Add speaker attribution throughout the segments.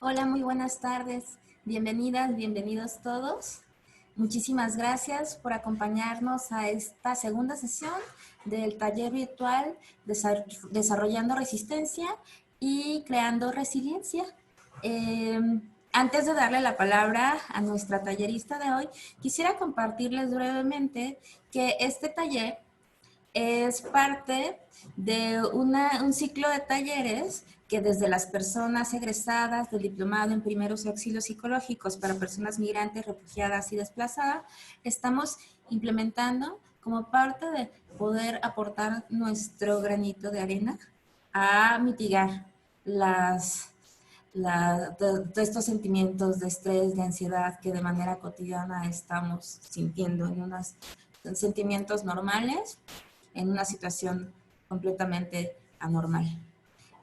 Speaker 1: Hola, muy buenas tardes. Bienvenidas, bienvenidos todos. Muchísimas gracias por acompañarnos a esta segunda sesión del taller virtual Desarrollando Resistencia y Creando Resiliencia. Eh, Antes de darle la palabra a nuestra tallerista de hoy, quisiera compartirles brevemente que este taller es parte de un ciclo de talleres que desde las personas egresadas del diplomado en primeros auxilios psicológicos para personas migrantes, refugiadas y desplazadas, estamos implementando como parte de poder aportar nuestro granito de arena a mitigar de estos sentimientos de estrés, de ansiedad que de manera cotidiana estamos sintiendo en unos sentimientos normales en una situación completamente anormal.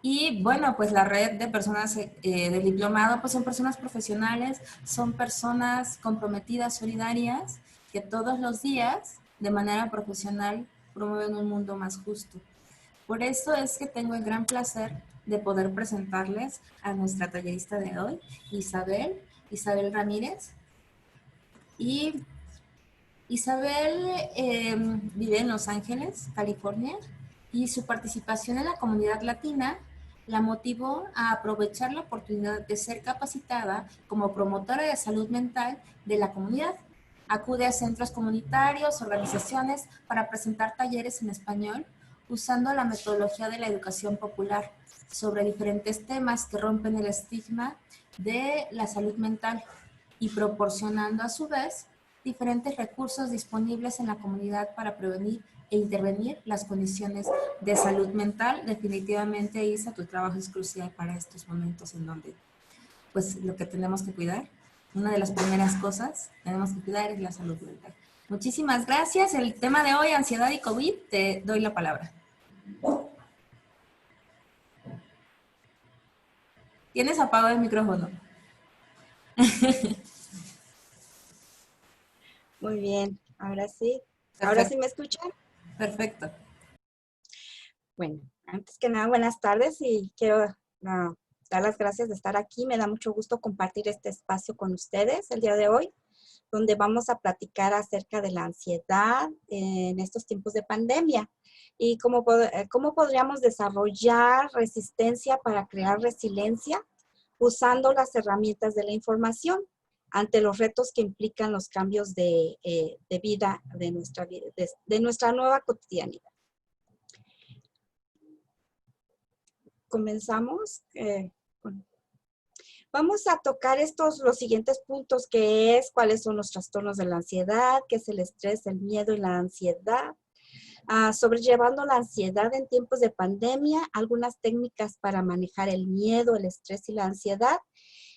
Speaker 1: Y bueno, pues la red de personas del diplomado pues son personas profesionales, son personas comprometidas, solidarias, que todos los días de manera profesional promueven un mundo más justo. Por eso es que tengo el gran placer de poder presentarles a nuestra tallerista de hoy, Isabel Ramírez. Y Isabel vive en Los Ángeles, California, y su participación en la comunidad latina la motivó a aprovechar la oportunidad de ser capacitada como promotora de salud mental de la comunidad. Acude a centros comunitarios, organizaciones para presentar talleres en español usando la metodología de la educación popular sobre diferentes temas que rompen el estigma de la salud mental y proporcionando a su vez diferentes recursos disponibles en la comunidad para prevenir e intervenir las condiciones de salud mental. Definitivamente, Isa, tu trabajo es crucial para estos momentos en donde, pues, lo que tenemos que cuidar, una de las primeras cosas que tenemos que cuidar es la salud mental. Muchísimas gracias. El tema de hoy, ansiedad y COVID, te doy la palabra. Tienes apagado el micrófono.
Speaker 2: Muy bien, ahora sí. ¿Ahora
Speaker 1: Perfecto.
Speaker 2: sí me escuchan?
Speaker 1: Perfecto.
Speaker 2: Bueno, antes que nada, buenas tardes y quiero dar las gracias de estar aquí. Me da mucho gusto compartir este espacio con ustedes el día de hoy, donde vamos a platicar acerca de la ansiedad en estos tiempos de pandemia y cómo podríamos desarrollar resistencia para crear resiliencia usando las herramientas de la información ante los retos que implican los cambios de vida de nuestra nueva cotidianidad. Comenzamos. Vamos a tocar los siguientes puntos, que es cuáles son los trastornos de la ansiedad, qué es el estrés, el miedo y la ansiedad, sobrellevando la ansiedad en tiempos de pandemia, algunas técnicas para manejar el miedo, el estrés y la ansiedad,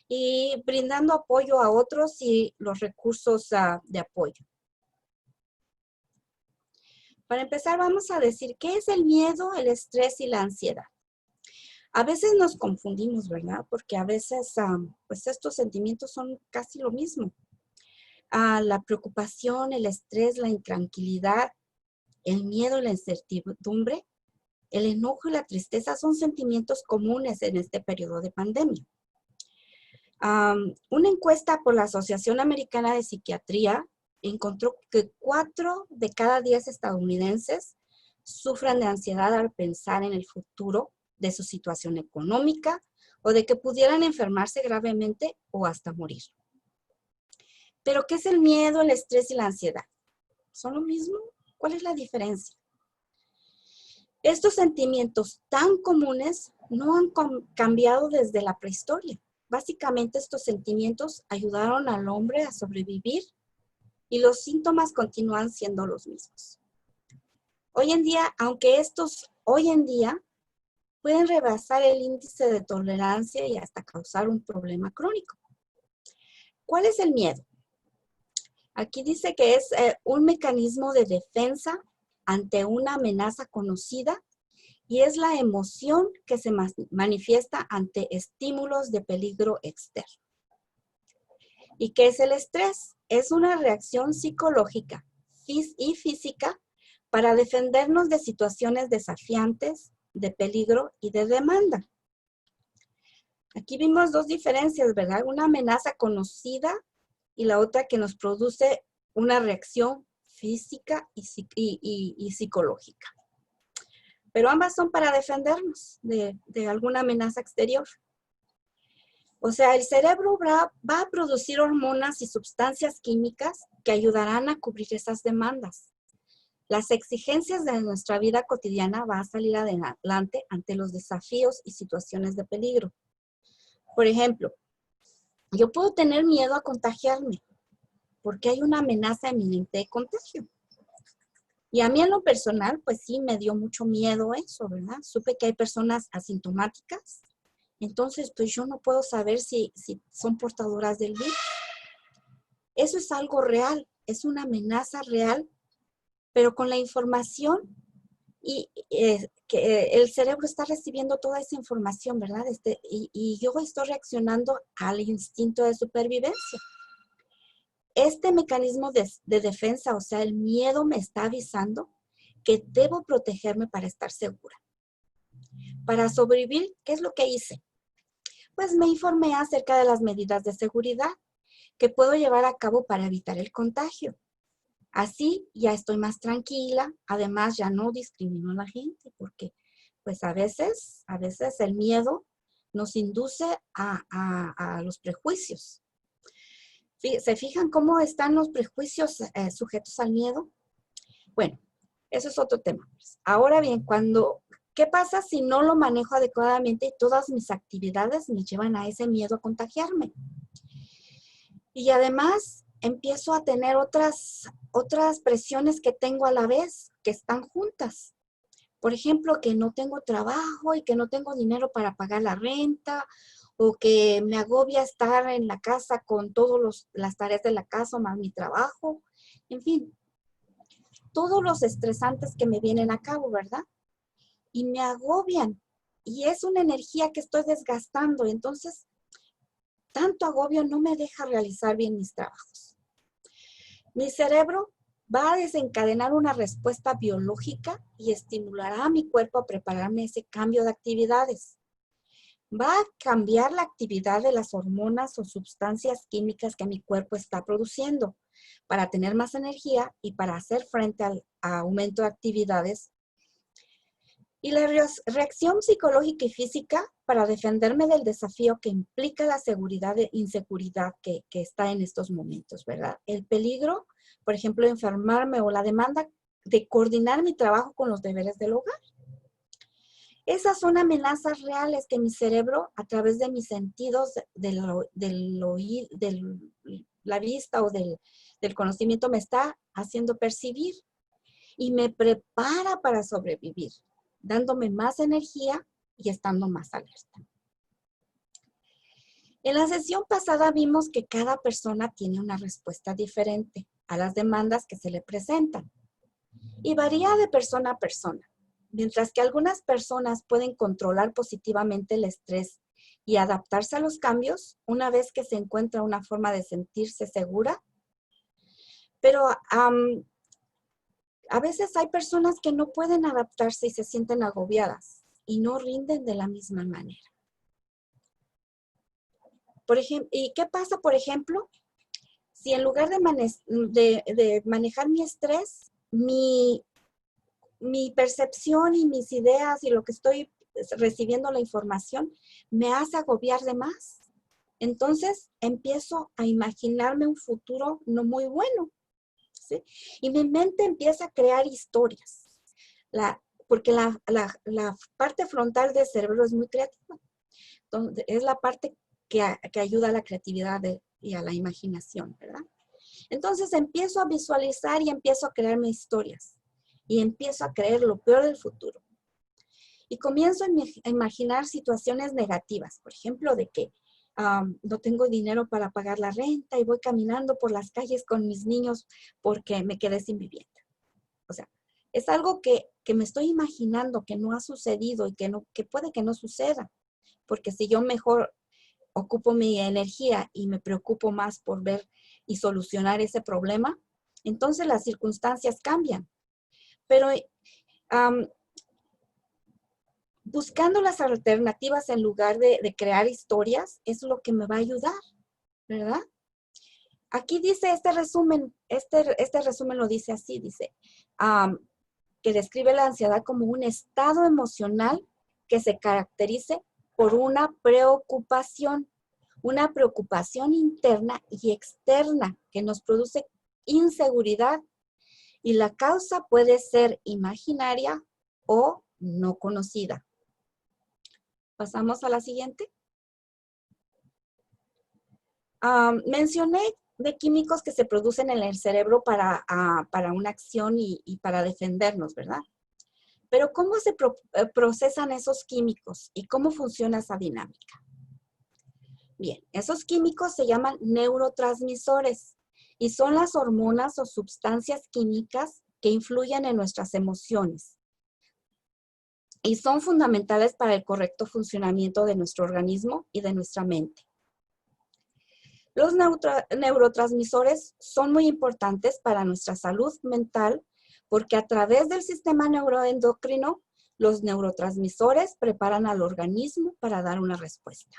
Speaker 2: y brindando apoyo a otros y los recursos de apoyo. Para empezar, vamos a decir qué es el miedo, el estrés y la ansiedad. A veces nos confundimos, ¿verdad? Porque a veces, pues estos sentimientos son casi lo mismo. La preocupación, el estrés, la intranquilidad, el miedo, la incertidumbre, el enojo y la tristeza son sentimientos comunes en este periodo de pandemia. Una encuesta por la Asociación Americana de Psiquiatría encontró que 4 de cada 10 estadounidenses sufren de ansiedad al pensar en el futuro de su situación económica o de que pudieran enfermarse gravemente o hasta morir. ¿Pero qué es el miedo, el estrés y la ansiedad? ¿Son lo mismo? ¿Cuál es la diferencia? Estos sentimientos tan comunes no han cambiado desde la prehistoria. Básicamente estos sentimientos ayudaron al hombre a sobrevivir y los síntomas continúan siendo los mismos. Hoy en día, aunque estos hoy en día pueden rebasar el índice de tolerancia y hasta causar un problema crónico. ¿Cuál es el miedo? Aquí dice que es un mecanismo de defensa ante una amenaza conocida y es la emoción que se manifiesta ante estímulos de peligro externo. ¿Y qué es el estrés? Es una reacción psicológica y física para defendernos de situaciones desafiantes, de peligro y de demanda. Aquí vimos dos diferencias, ¿verdad? Una amenaza conocida y la otra que nos produce una reacción física y psicológica. Pero ambas son para defendernos de alguna amenaza exterior. O sea, el cerebro va a producir hormonas y sustancias químicas que ayudarán a cubrir esas demandas. Las exigencias de nuestra vida cotidiana van a salir adelante ante los desafíos y situaciones de peligro. Por ejemplo, yo puedo tener miedo a contagiarme porque hay una amenaza inminente de contagio. Y a mí en lo personal, pues sí, me dio mucho miedo eso, ¿verdad? Supe que hay personas asintomáticas. Entonces, pues yo no puedo saber si son portadoras del virus. Eso es algo real, es una amenaza real, pero con la información que el cerebro está recibiendo toda esa información, ¿verdad? Y yo estoy reaccionando al instinto de supervivencia. Este mecanismo de defensa, o sea, el miedo me está avisando que debo protegerme para estar segura. Para sobrevivir, ¿qué es lo que hice? Pues me informé acerca de las medidas de seguridad que puedo llevar a cabo para evitar el contagio. Así ya estoy más tranquila, además ya no discrimino a la gente porque pues a veces el miedo nos induce a los prejuicios. ¿Se fijan cómo están los prejuicios sujetos al miedo? Bueno, eso es otro tema. Ahora bien, ¿qué pasa si no lo manejo adecuadamente y todas mis actividades me llevan a ese miedo a contagiarme? Y además empiezo a tener otras presiones que tengo a la vez, que están juntas. Por ejemplo, que no tengo trabajo y que no tengo dinero para pagar la renta, o que me agobia estar en la casa con todas las tareas de la casa más mi trabajo. En fin, todos los estresantes que me vienen a cabo, ¿verdad? Y me agobian. Y es una energía que estoy desgastando. Entonces, tanto agobio no me deja realizar bien mis trabajos. Mi cerebro va a desencadenar una respuesta biológica y estimulará a mi cuerpo a prepararme ese cambio de actividades. Va a cambiar la actividad de las hormonas o sustancias químicas que mi cuerpo está produciendo para tener más energía y para hacer frente al aumento de actividades. Y la reacción psicológica y física para defenderme del desafío que implica la seguridad e inseguridad que está en estos momentos, ¿verdad? El peligro, por ejemplo, de enfermarme o la demanda de coordinar mi trabajo con los deberes del hogar. Esas son amenazas reales que mi cerebro, a través de mis sentidos, del oído, de la vista o del conocimiento, me está haciendo percibir y me prepara para sobrevivir, dándome más energía y estando más alerta. En la sesión pasada vimos que cada persona tiene una respuesta diferente a las demandas que se le presentan y varía de persona a persona. Mientras que algunas personas pueden controlar positivamente el estrés y adaptarse a los cambios una vez que se encuentra una forma de sentirse segura. Pero a veces hay personas que no pueden adaptarse y se sienten agobiadas y no rinden de la misma manera. Por ejemplo, ¿y qué pasa, por ejemplo, si en lugar de manejar mi estrés, mi percepción y mis ideas y lo que estoy recibiendo la información me hace agobiar de más? Entonces empiezo a imaginarme un futuro no muy bueno, ¿sí? Y mi mente empieza a crear historias, porque la parte frontal del cerebro es muy creativa. Entonces, es la parte que ayuda a la creatividad y a la imaginación, ¿verdad? Entonces empiezo a visualizar y empiezo a crearme historias. Y empiezo a creer lo peor del futuro. Y comienzo a imaginar situaciones negativas, por ejemplo, de que no tengo dinero para pagar la renta y voy caminando por las calles con mis niños porque me quedé sin vivienda. O sea, es algo que me estoy imaginando que no ha sucedido y que puede que no suceda. Porque si yo mejor ocupo mi energía y me preocupo más por ver y solucionar ese problema, entonces las circunstancias cambian. Pero buscando las alternativas en lugar de crear historias es lo que me va a ayudar, ¿verdad? Aquí dice este resumen lo dice así, dice, que describe la ansiedad como un estado emocional que se caracterice por una preocupación interna y externa que nos produce inseguridad, y la causa puede ser imaginaria o no conocida. Pasamos a la siguiente. Mencioné de químicos que se producen en el cerebro para una acción y para defendernos, ¿verdad? Pero ¿cómo se procesan esos químicos y cómo funciona esa dinámica? Bien, esos químicos se llaman neurotransmisores y son las hormonas o sustancias químicas que influyen en nuestras emociones y son fundamentales para el correcto funcionamiento de nuestro organismo y de nuestra mente. Los neurotransmisores son muy importantes para nuestra salud mental porque a través del sistema neuroendocrino, los neurotransmisores preparan al organismo para dar una respuesta.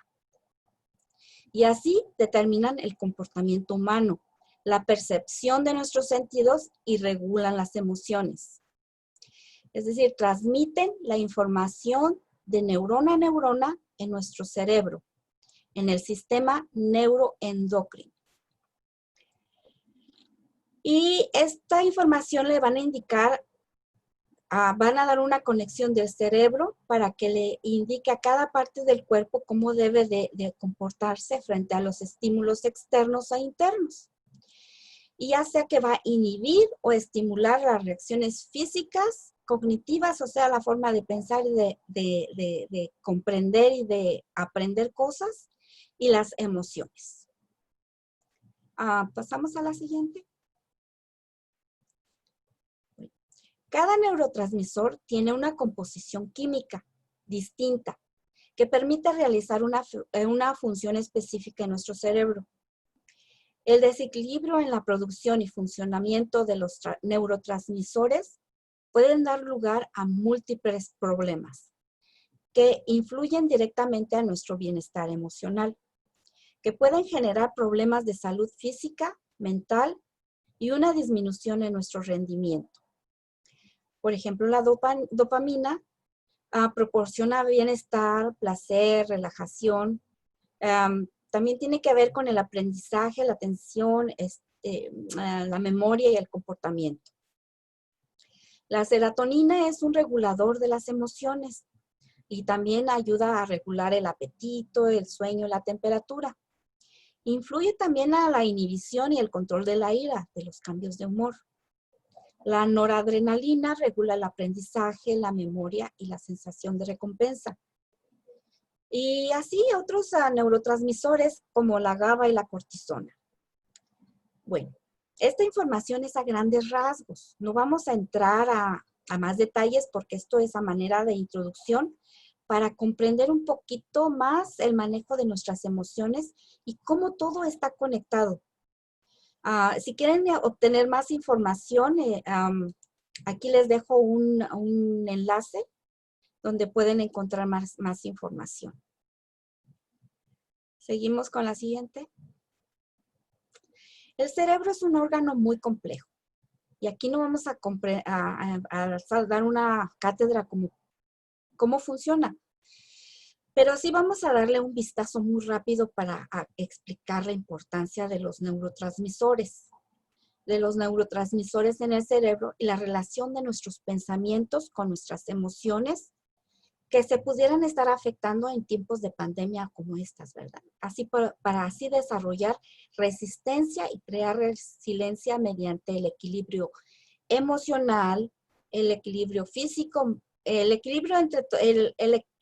Speaker 2: Y así determinan el comportamiento humano, la percepción de nuestros sentidos y regulan las emociones. Es decir, transmiten la información de neurona a neurona en nuestro cerebro, en el sistema neuroendocrino. Y esta información le van a indicar, van a dar una conexión del cerebro para que le indique a cada parte del cuerpo cómo debe de comportarse frente a los estímulos externos e internos. Y ya sea que va a inhibir o estimular las reacciones físicas, cognitivas, o sea, la forma de pensar y de comprender y de aprender cosas, y las emociones. Pasamos a la siguiente. Cada neurotransmisor tiene una composición química distinta que permite realizar una función específica en nuestro cerebro. El desequilibrio en la producción y funcionamiento de los neurotransmisores pueden dar lugar a múltiples problemas que influyen directamente a nuestro bienestar emocional, que pueden generar problemas de salud física, mental y una disminución en nuestro rendimiento. Por ejemplo, la dopamina proporciona bienestar, placer, relajación. También tiene que ver con el aprendizaje, la atención, la memoria y el comportamiento. La serotonina es un regulador de las emociones y también ayuda a regular el apetito, el sueño, la temperatura. Influye también a la inhibición y el control de la ira, de los cambios de humor. La noradrenalina regula el aprendizaje, la memoria y la sensación de recompensa. Y así otros neurotransmisores como la GABA y la cortisona. Bueno, esta información es a grandes rasgos. No vamos a entrar a más detalles porque esto es a manera de introducción para comprender un poquito más el manejo de nuestras emociones y cómo todo está conectado. Si quieren obtener más información, aquí les dejo un enlace donde pueden encontrar más información. Seguimos con la siguiente. El cerebro es un órgano muy complejo. Y aquí no vamos a dar una cátedra como cómo funciona. Pero sí vamos a darle un vistazo muy rápido para explicar la importancia de los neurotransmisores en el cerebro y la relación de nuestros pensamientos con nuestras emociones que se pudieran estar afectando en tiempos de pandemia como estas, ¿verdad? Así para así desarrollar resistencia y crear resiliencia mediante el equilibrio emocional, el equilibrio físico, el equilibrio entre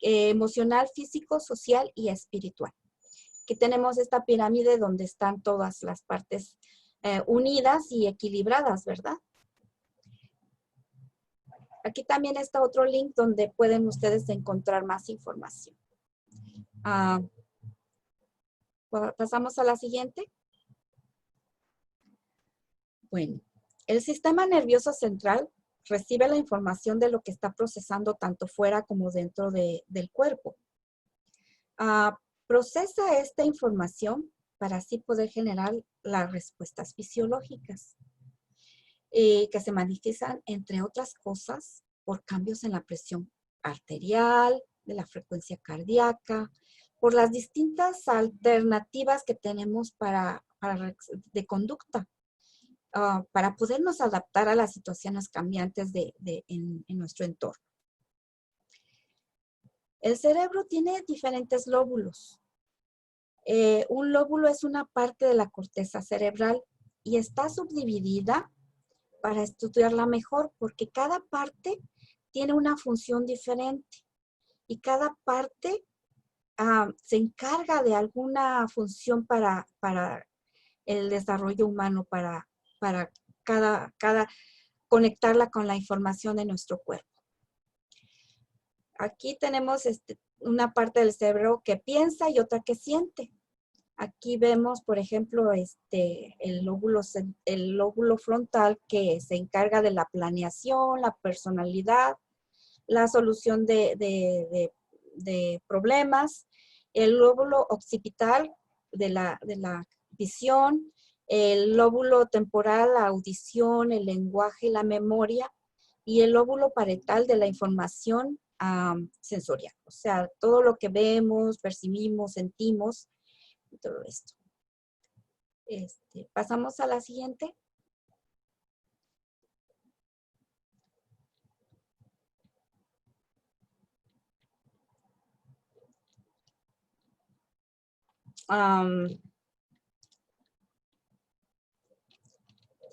Speaker 2: emocional, físico, social y espiritual. Aquí tenemos esta pirámide donde están todas las partes unidas y equilibradas, ¿verdad? Aquí también está otro link donde pueden ustedes encontrar más información. Pasamos a la siguiente. Bueno, el sistema nervioso central recibe la información de lo que está procesando tanto fuera como dentro del cuerpo. Procesa esta información para así poder generar las respuestas fisiológicas que se manifiestan, entre otras cosas, por cambios en la presión arterial, de la frecuencia cardíaca, por las distintas alternativas que tenemos de conducta, para podernos adaptar a las situaciones cambiantes en nuestro entorno. El cerebro tiene diferentes lóbulos. Un lóbulo es una parte de la corteza cerebral y está subdividida para estudiarla mejor, porque cada parte tiene una función diferente y cada parte se encarga de alguna función para el desarrollo humano, para conectarla con la información de nuestro cuerpo. Aquí tenemos una parte del cerebro que piensa y otra que siente. Aquí vemos, por ejemplo, el lóbulo frontal que se encarga de la planeación, la personalidad, la solución de problemas, el lóbulo occipital de la visión, el lóbulo temporal, la audición, el lenguaje y la memoria, y el lóbulo parietal de la información sensorial. O sea, todo lo que vemos, percibimos, sentimos, y todo esto. Pasamos a la siguiente.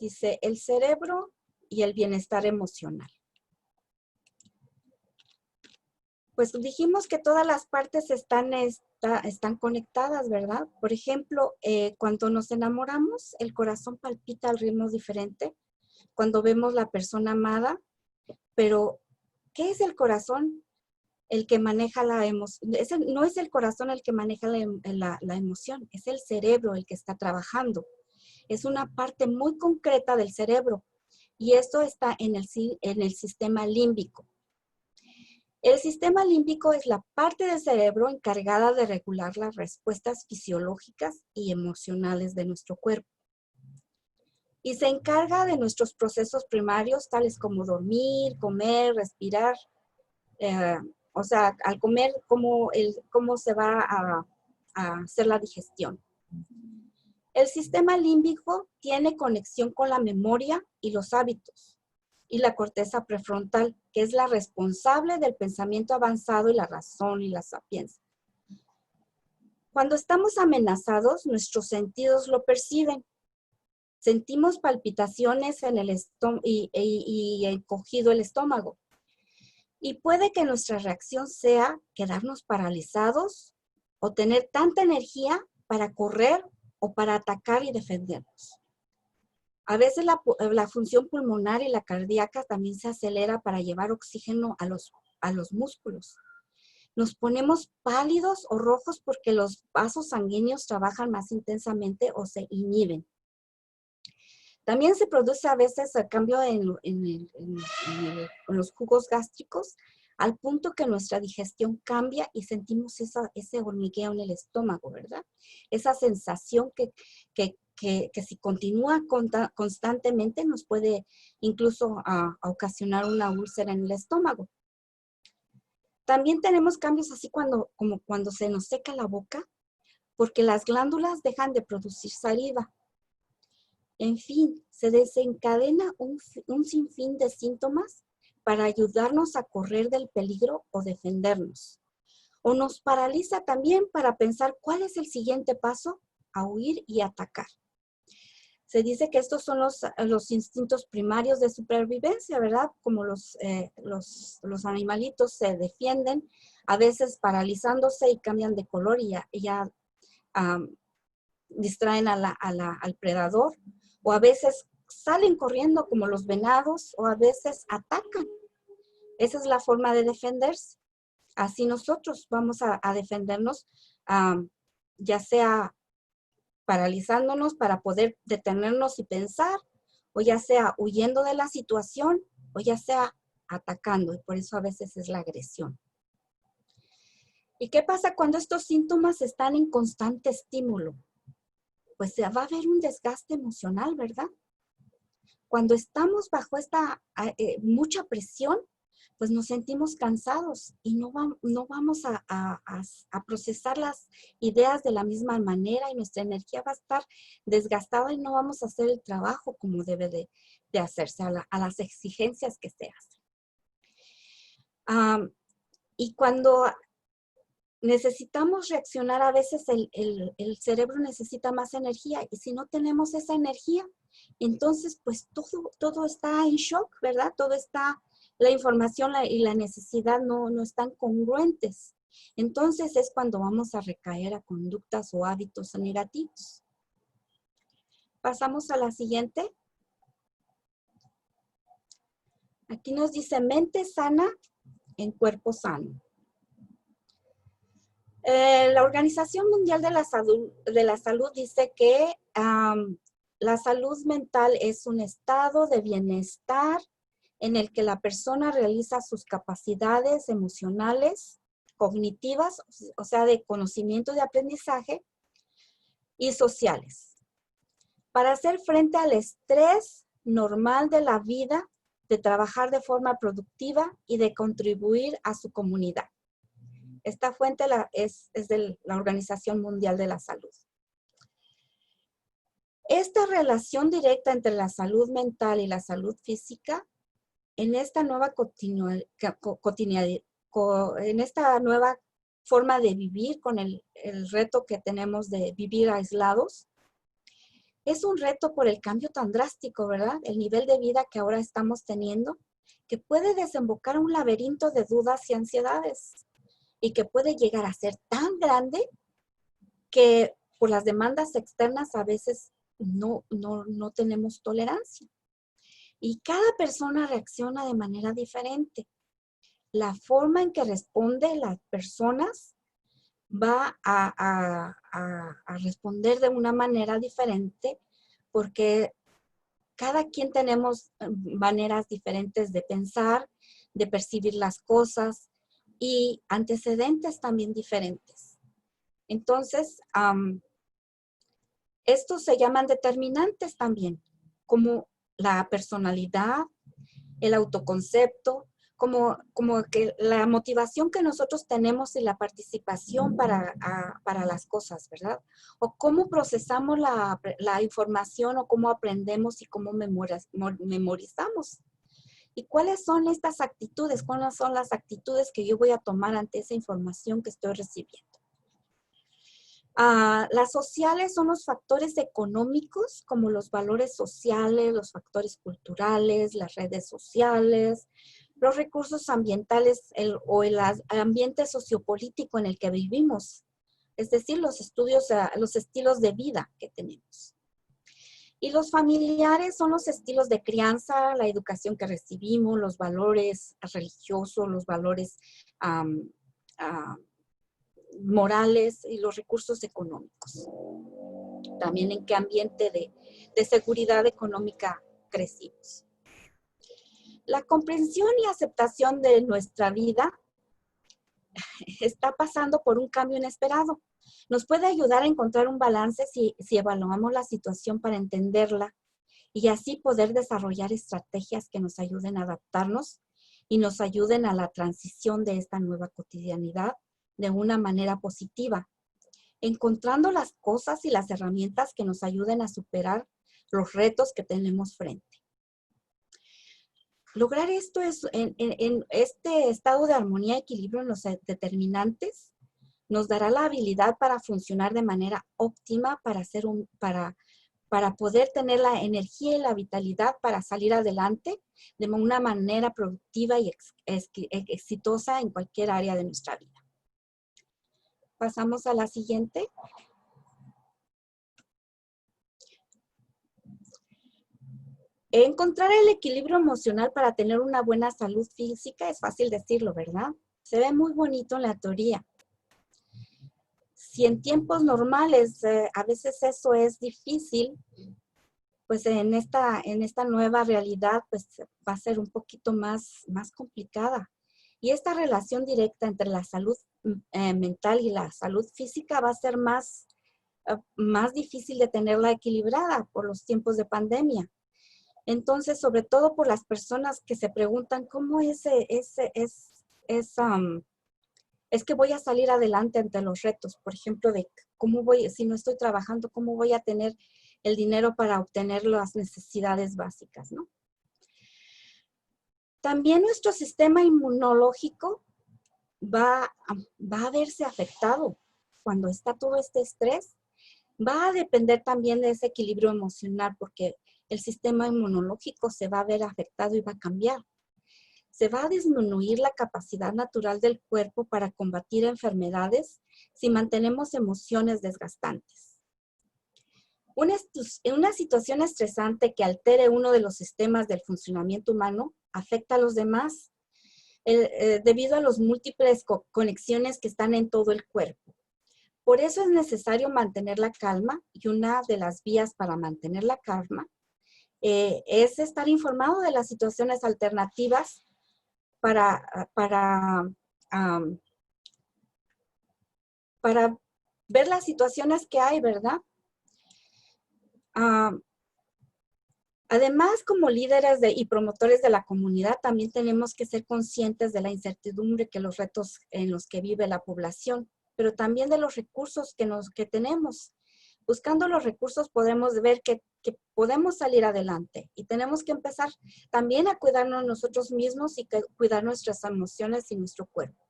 Speaker 2: Dice, el cerebro y el bienestar emocional. Pues dijimos que todas las partes están conectadas, ¿verdad? Por ejemplo, cuando nos enamoramos, el corazón palpita al ritmo diferente. Cuando vemos la persona amada, pero ¿qué es el corazón? El que maneja la emoción. No es el corazón el que maneja la emoción, es el cerebro el que está trabajando. Es una parte muy concreta del cerebro y esto está en el sistema límbico. El sistema límbico es la parte del cerebro encargada de regular las respuestas fisiológicas y emocionales de nuestro cuerpo. Y se encarga de nuestros procesos primarios, tales como dormir, comer, respirar. O sea, al comer, cómo se va a hacer la digestión. El sistema límbico tiene conexión con la memoria y los hábitos. Y la corteza prefrontal, que es la responsable del pensamiento avanzado y la razón y la sapiencia. Cuando estamos amenazados, nuestros sentidos lo perciben. Sentimos palpitaciones en el y encogido el estómago. Y puede que nuestra reacción sea quedarnos paralizados o tener tanta energía para correr o para atacar y defendernos. A veces la función pulmonar y la cardíaca también se acelera para llevar oxígeno a los músculos. Nos ponemos pálidos o rojos porque los vasos sanguíneos trabajan más intensamente o se inhiben. También se produce a veces el cambio en los jugos gástricos al punto que nuestra digestión cambia y sentimos ese hormigueo en el estómago, ¿verdad? Esa sensación que si continúa constantemente nos puede incluso ocasionar una úlcera en el estómago. También tenemos cambios así como cuando se nos seca la boca, porque las glándulas dejan de producir saliva. En fin, se desencadena un sinfín de síntomas para ayudarnos a correr del peligro o defendernos. O nos paraliza también para pensar cuál es el siguiente paso a huir y atacar. Se dice que estos son los instintos primarios de supervivencia, ¿verdad? Como los animalitos se defienden, a veces paralizándose y cambian de color y ya distraen al predador. O a veces salen corriendo como los venados, o a veces atacan. Esa es la forma de defenderse. Así nosotros vamos a defendernos, ya sea paralizándonos para poder detenernos y pensar, o ya sea huyendo de la situación o ya sea atacando, y por eso a veces es la agresión. ¿Y qué pasa cuando estos síntomas están en constante estímulo? Pues va a haber un desgaste emocional, ¿verdad? Cuando estamos bajo esta mucha presión, pues nos sentimos cansados y no vamos a procesar las ideas de la misma manera y nuestra energía va a estar desgastada y no vamos a hacer el trabajo como debe de hacerse, a las exigencias que se hacen. Y cuando necesitamos reaccionar, a veces el cerebro necesita más energía y si no tenemos esa energía, entonces pues todo está en shock, ¿verdad? Todo está, la información y la necesidad no están congruentes. Entonces es cuando vamos a recaer a conductas o hábitos negativos. Pasamos a la siguiente. Aquí nos dice mente sana en cuerpo sano. La Organización Mundial de la Salud dice que la salud mental es un estado de bienestar en el que la persona realiza sus capacidades emocionales, cognitivas, o sea, de conocimiento, de aprendizaje, y sociales, para hacer frente al estrés normal de la vida, de trabajar de forma productiva y de contribuir a su comunidad. Esta fuente es de la Organización Mundial de la Salud. Esta relación directa entre la salud mental y la salud física, en esta nueva en esta nueva forma de vivir, con el reto que tenemos de vivir aislados, es un reto por el cambio tan drástico, ¿verdad? El nivel de vida que ahora estamos teniendo, que puede desembocar en un laberinto de dudas y ansiedades, y que puede llegar a ser tan grande que por las demandas externas a veces no tenemos tolerancia. Y cada persona reacciona de manera diferente. La forma en que responde las personas va a responder de una manera diferente porque cada quien tenemos maneras diferentes de pensar, de percibir las cosas y antecedentes también diferentes. Entonces, estos se llaman determinantes también, como la personalidad, el autoconcepto, como que la motivación que nosotros tenemos y la participación para las cosas, ¿verdad? O cómo procesamos la información o cómo aprendemos y cómo memorizamos. ¿Y cuáles son estas actitudes? ¿Cuáles son las actitudes que yo voy a tomar ante esa información que estoy recibiendo? Las sociales son los factores económicos, como los valores sociales, los factores culturales, las redes sociales, los recursos ambientales o el ambiente sociopolítico en el que vivimos, es decir, los estilos de vida que tenemos. Y los familiares son los estilos de crianza, la educación que recibimos, los valores religiosos, los valores morales y los recursos económicos. También en qué ambiente de seguridad económica crecimos. La comprensión y aceptación de nuestra vida está pasando por un cambio inesperado. Nos puede ayudar a encontrar un balance si evaluamos la situación para entenderla y así poder desarrollar estrategias que nos ayuden a adaptarnos y nos ayuden a la transición de esta nueva cotidianidad de una manera positiva, encontrando las cosas y las herramientas que nos ayuden a superar los retos que tenemos frente. Lograr esto en este estado de armonía y equilibrio en los determinantes nos dará la habilidad para funcionar de manera óptima para poder tener la energía y la vitalidad para salir adelante de una manera productiva y exitosa en cualquier área de nuestra vida. Pasamos a la siguiente. Encontrar el equilibrio emocional para tener una buena salud física es fácil decirlo, ¿verdad? Se ve muy bonito en la teoría. Si en tiempos normales a veces eso es difícil, pues en esta nueva realidad, pues va a ser un poquito más complicada. Y esta relación directa entre la salud mental y la salud física va a ser más difícil de tenerla equilibrada por los tiempos de pandemia. Entonces, sobre todo por las personas que se preguntan cómo es que voy a salir adelante ante los retos, por ejemplo, de cómo voy, si no estoy trabajando, cómo voy a tener el dinero para obtener las necesidades básicas, ¿no? También nuestro sistema inmunológico va a verse afectado cuando está todo este estrés. Va a depender también de ese equilibrio emocional, porque el sistema inmunológico se va a ver afectado y va a cambiar. Se va a disminuir la capacidad natural del cuerpo para combatir enfermedades si mantenemos emociones desgastantes. Una situación estresante que altere uno de los sistemas del funcionamiento humano afecta a los demás debido a las múltiples conexiones que están en todo el cuerpo. Por eso es necesario mantener la calma, y una de las vías para mantener la calma es estar informado de las situaciones alternativas para ver las situaciones que hay, ¿verdad? Además, como líderes y promotores de la comunidad, también tenemos que ser conscientes de la incertidumbre que los retos en los que vive la población, pero también de los recursos que tenemos. Buscando los recursos podemos ver que podemos salir adelante, y tenemos que empezar también a cuidarnos nosotros mismos y cuidar nuestras emociones y nuestro cuerpo.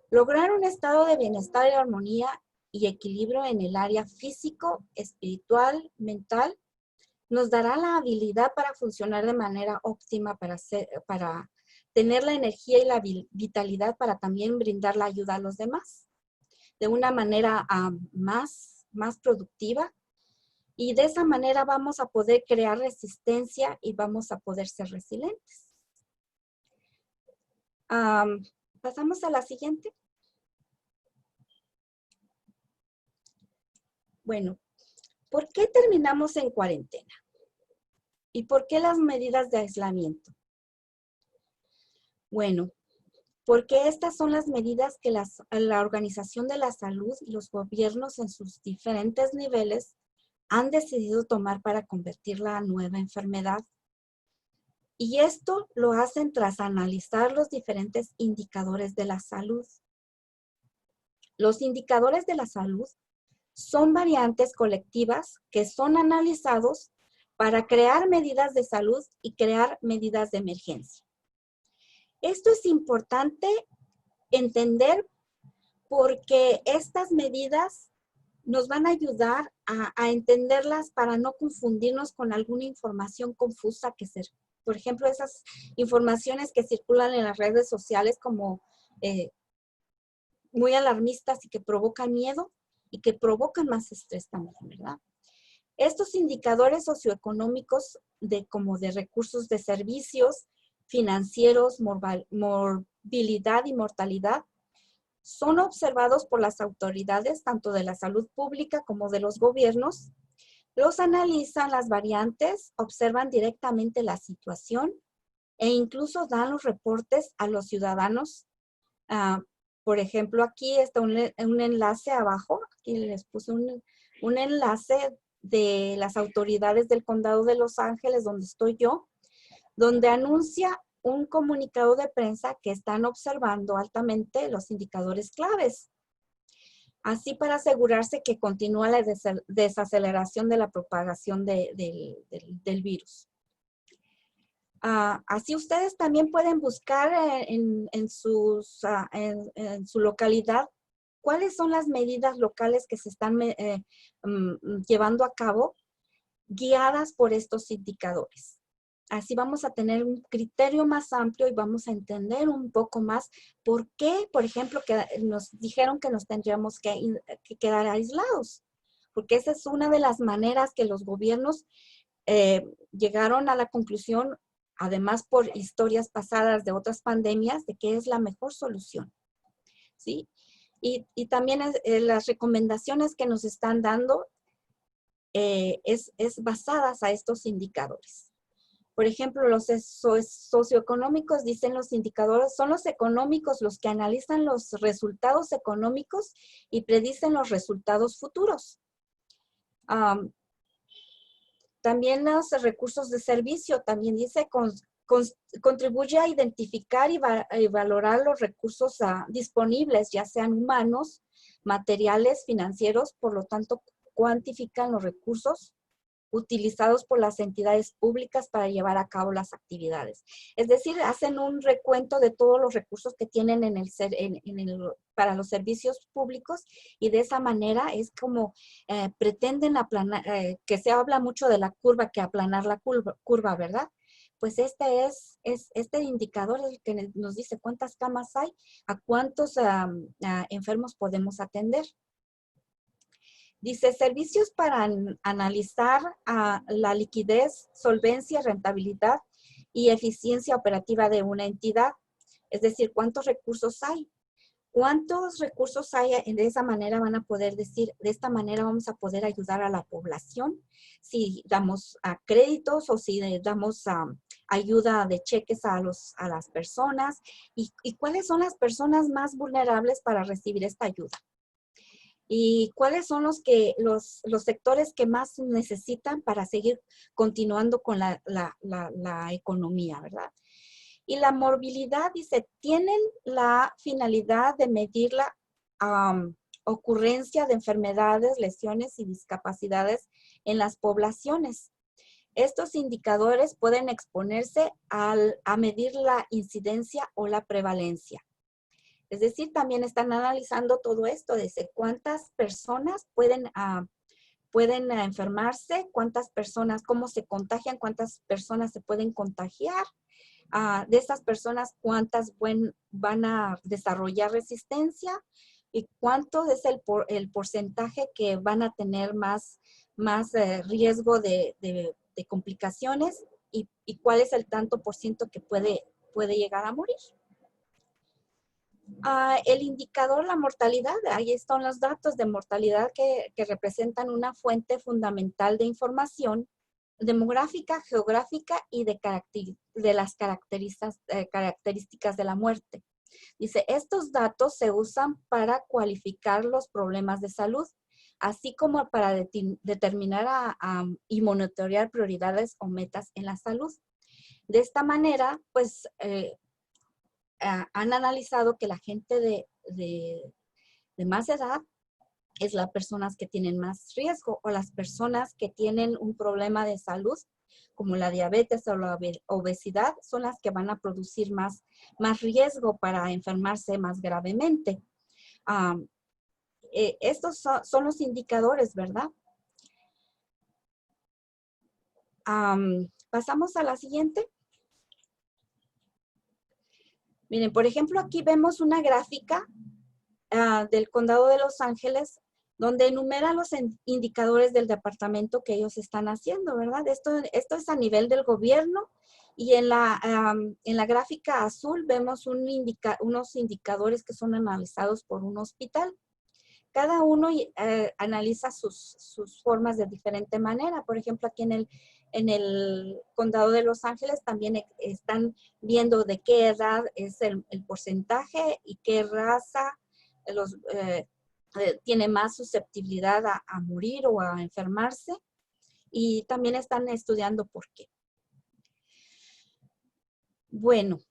Speaker 2: Lograr un estado de bienestar y armonía y equilibrio en el área físico, espiritual, mental, nos dará la habilidad para funcionar de manera óptima, para tener la energía y la vitalidad para también brindar la ayuda a los demás de una manera más productiva, y de esa manera vamos a poder crear resistencia y vamos a poder ser resilientes. Pasamos a la siguiente. Bueno, ¿por qué terminamos en cuarentena? ¿Y por qué las medidas de aislamiento? Bueno, porque estas son las medidas que la Organización de la Salud y los gobiernos en sus diferentes niveles han decidido tomar para convertir la nueva enfermedad. Y esto lo hacen tras analizar los diferentes indicadores de la salud. Los indicadores de la salud son variantes colectivas que son analizados para crear medidas de salud y crear medidas de emergencia. Esto es importante entender porque estas medidas nos van a ayudar a entenderlas para no confundirnos con alguna información confusa por ejemplo, esas informaciones que circulan en las redes sociales como muy alarmistas y que provocan miedo y que provocan más estrés también, ¿verdad? Estos indicadores socioeconómicos como de recursos de servicios, financieros, morbilidad y mortalidad, son observados por las autoridades, tanto de la salud pública como de los gobiernos. Los analizan las variantes, observan directamente la situación e incluso dan los reportes a los ciudadanos. Por ejemplo, aquí está un enlace abajo. Aquí les puse un enlace de las autoridades del Condado de Los Ángeles, donde estoy yo, donde anuncia un comunicado de prensa que están observando altamente los indicadores claves. Así para asegurarse que continúa la desaceleración de la propagación del virus. Así ustedes también pueden buscar en su localidad cuáles son las medidas locales que se están llevando a cabo, guiadas por estos indicadores. Así vamos a tener un criterio más amplio y vamos a entender un poco más por qué, por ejemplo, que nos dijeron que nos tendríamos que quedar aislados. Porque esa es una de las maneras que los gobiernos llegaron a la conclusión, además por historias pasadas de otras pandemias, de que es la mejor solución, ¿sí? Y también las recomendaciones que nos están dando es basadas a estos indicadores. Por ejemplo, los socioeconómicos, dicen los indicadores, son los económicos los que analizan los resultados económicos y predicen los resultados futuros. También los recursos de servicio, también dice, contribuye a identificar y valorar los recursos disponibles, ya sean humanos, materiales, financieros, por lo tanto, cuantifican los recursos utilizados por las entidades públicas para llevar a cabo las actividades. Es decir, hacen un recuento de todos los recursos que tienen para los servicios públicos y de esa manera es como pretenden aplanar, que se habla mucho de la curva, que aplanar la curva, ¿verdad? Pues este indicador es el que nos dice cuántas camas hay, a cuántos enfermos podemos atender. Dice, servicios para analizar la liquidez, solvencia, rentabilidad y eficiencia operativa de una entidad. Es decir, ¿cuántos recursos hay? ¿Cuántos recursos hay? De esa manera van a poder decir, de esta manera vamos a poder ayudar a la población. Si damos créditos o si damos ayuda de cheques a las personas. ¿Y cuáles son las personas más vulnerables para recibir esta ayuda? ¿Y cuáles son los sectores que más necesitan para seguir continuando con la economía, ¿verdad? Y la morbilidad, dice, tienen la finalidad de medir la ocurrencia de enfermedades, lesiones y discapacidades en las poblaciones. Estos indicadores pueden exponerse a medir la incidencia o la prevalencia. Es decir, también están analizando todo esto, desde cuántas personas pueden enfermarse, cuántas personas, cómo se contagian, cuántas personas se pueden contagiar, de esas personas cuántas van a desarrollar resistencia y cuánto es el porcentaje que van a tener más riesgo de complicaciones y cuál es el tanto por ciento que puede llegar a morir. El indicador, la mortalidad, ahí están los datos de mortalidad que representan una fuente fundamental de información demográfica, geográfica y de las características de la muerte. Dice, estos datos se usan para cualificar los problemas de salud, así como para determinar y monitorear prioridades o metas en la salud. De esta manera, pues, han analizado que la gente de más edad es las personas que tienen más riesgo o las personas que tienen un problema de salud como la diabetes o la obesidad son las que van a producir más riesgo para enfermarse más gravemente. Estos son los indicadores, ¿verdad? Pasamos a la siguiente. Miren, por ejemplo, aquí vemos una gráfica del Condado de Los Ángeles, donde enumera los indicadores del departamento que ellos están haciendo, ¿verdad? Esto es a nivel del gobierno y en la gráfica azul vemos unos indicadores que son analizados por un hospital. Cada uno analiza sus formas de diferente manera. Por ejemplo, aquí en el Condado de Los Ángeles también están viendo de qué edad es el porcentaje y qué raza tiene más susceptibilidad a morir o a enfermarse. Y también están estudiando por qué. Bueno,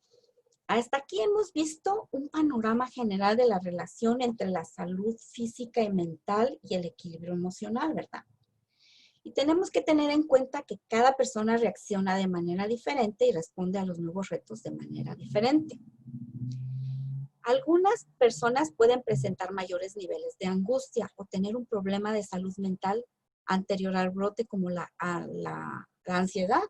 Speaker 2: hasta aquí hemos visto un panorama general de la relación entre la salud física y mental y el equilibrio emocional, ¿verdad? Y tenemos que tener en cuenta que cada persona reacciona de manera diferente y responde a los nuevos retos de manera diferente. Algunas personas pueden presentar mayores niveles de angustia o tener un problema de salud mental anterior al brote como la ansiedad.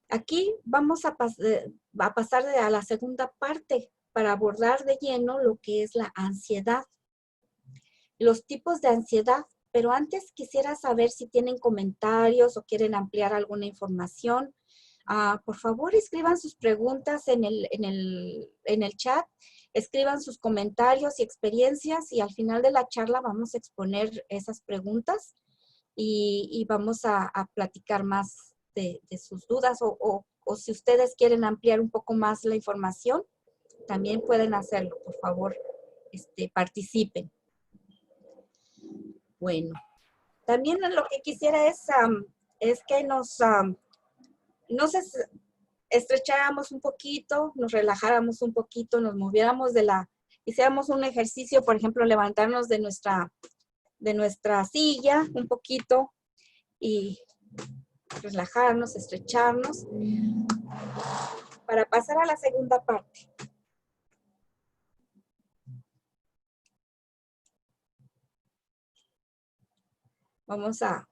Speaker 2: Aquí vamos a pasar a la segunda parte para abordar de lleno lo que es la ansiedad. Los tipos de ansiedad, pero antes quisiera saber si tienen comentarios o quieren ampliar alguna información. Por favor, escriban sus preguntas en el chat, escriban sus comentarios y experiencias y al final de la charla vamos a exponer esas preguntas y vamos a platicar más de sus dudas o si ustedes quieren ampliar un poco más la información, también pueden hacerlo. Por favor, participen. Bueno, también lo que quisiera es que nos estrecháramos un poquito, nos relajáramos un poquito, nos moviéramos hiciéramos un ejercicio, por ejemplo, levantarnos de nuestra silla un poquito y relajarnos, estrecharnos, para pasar a la segunda parte. Vamos a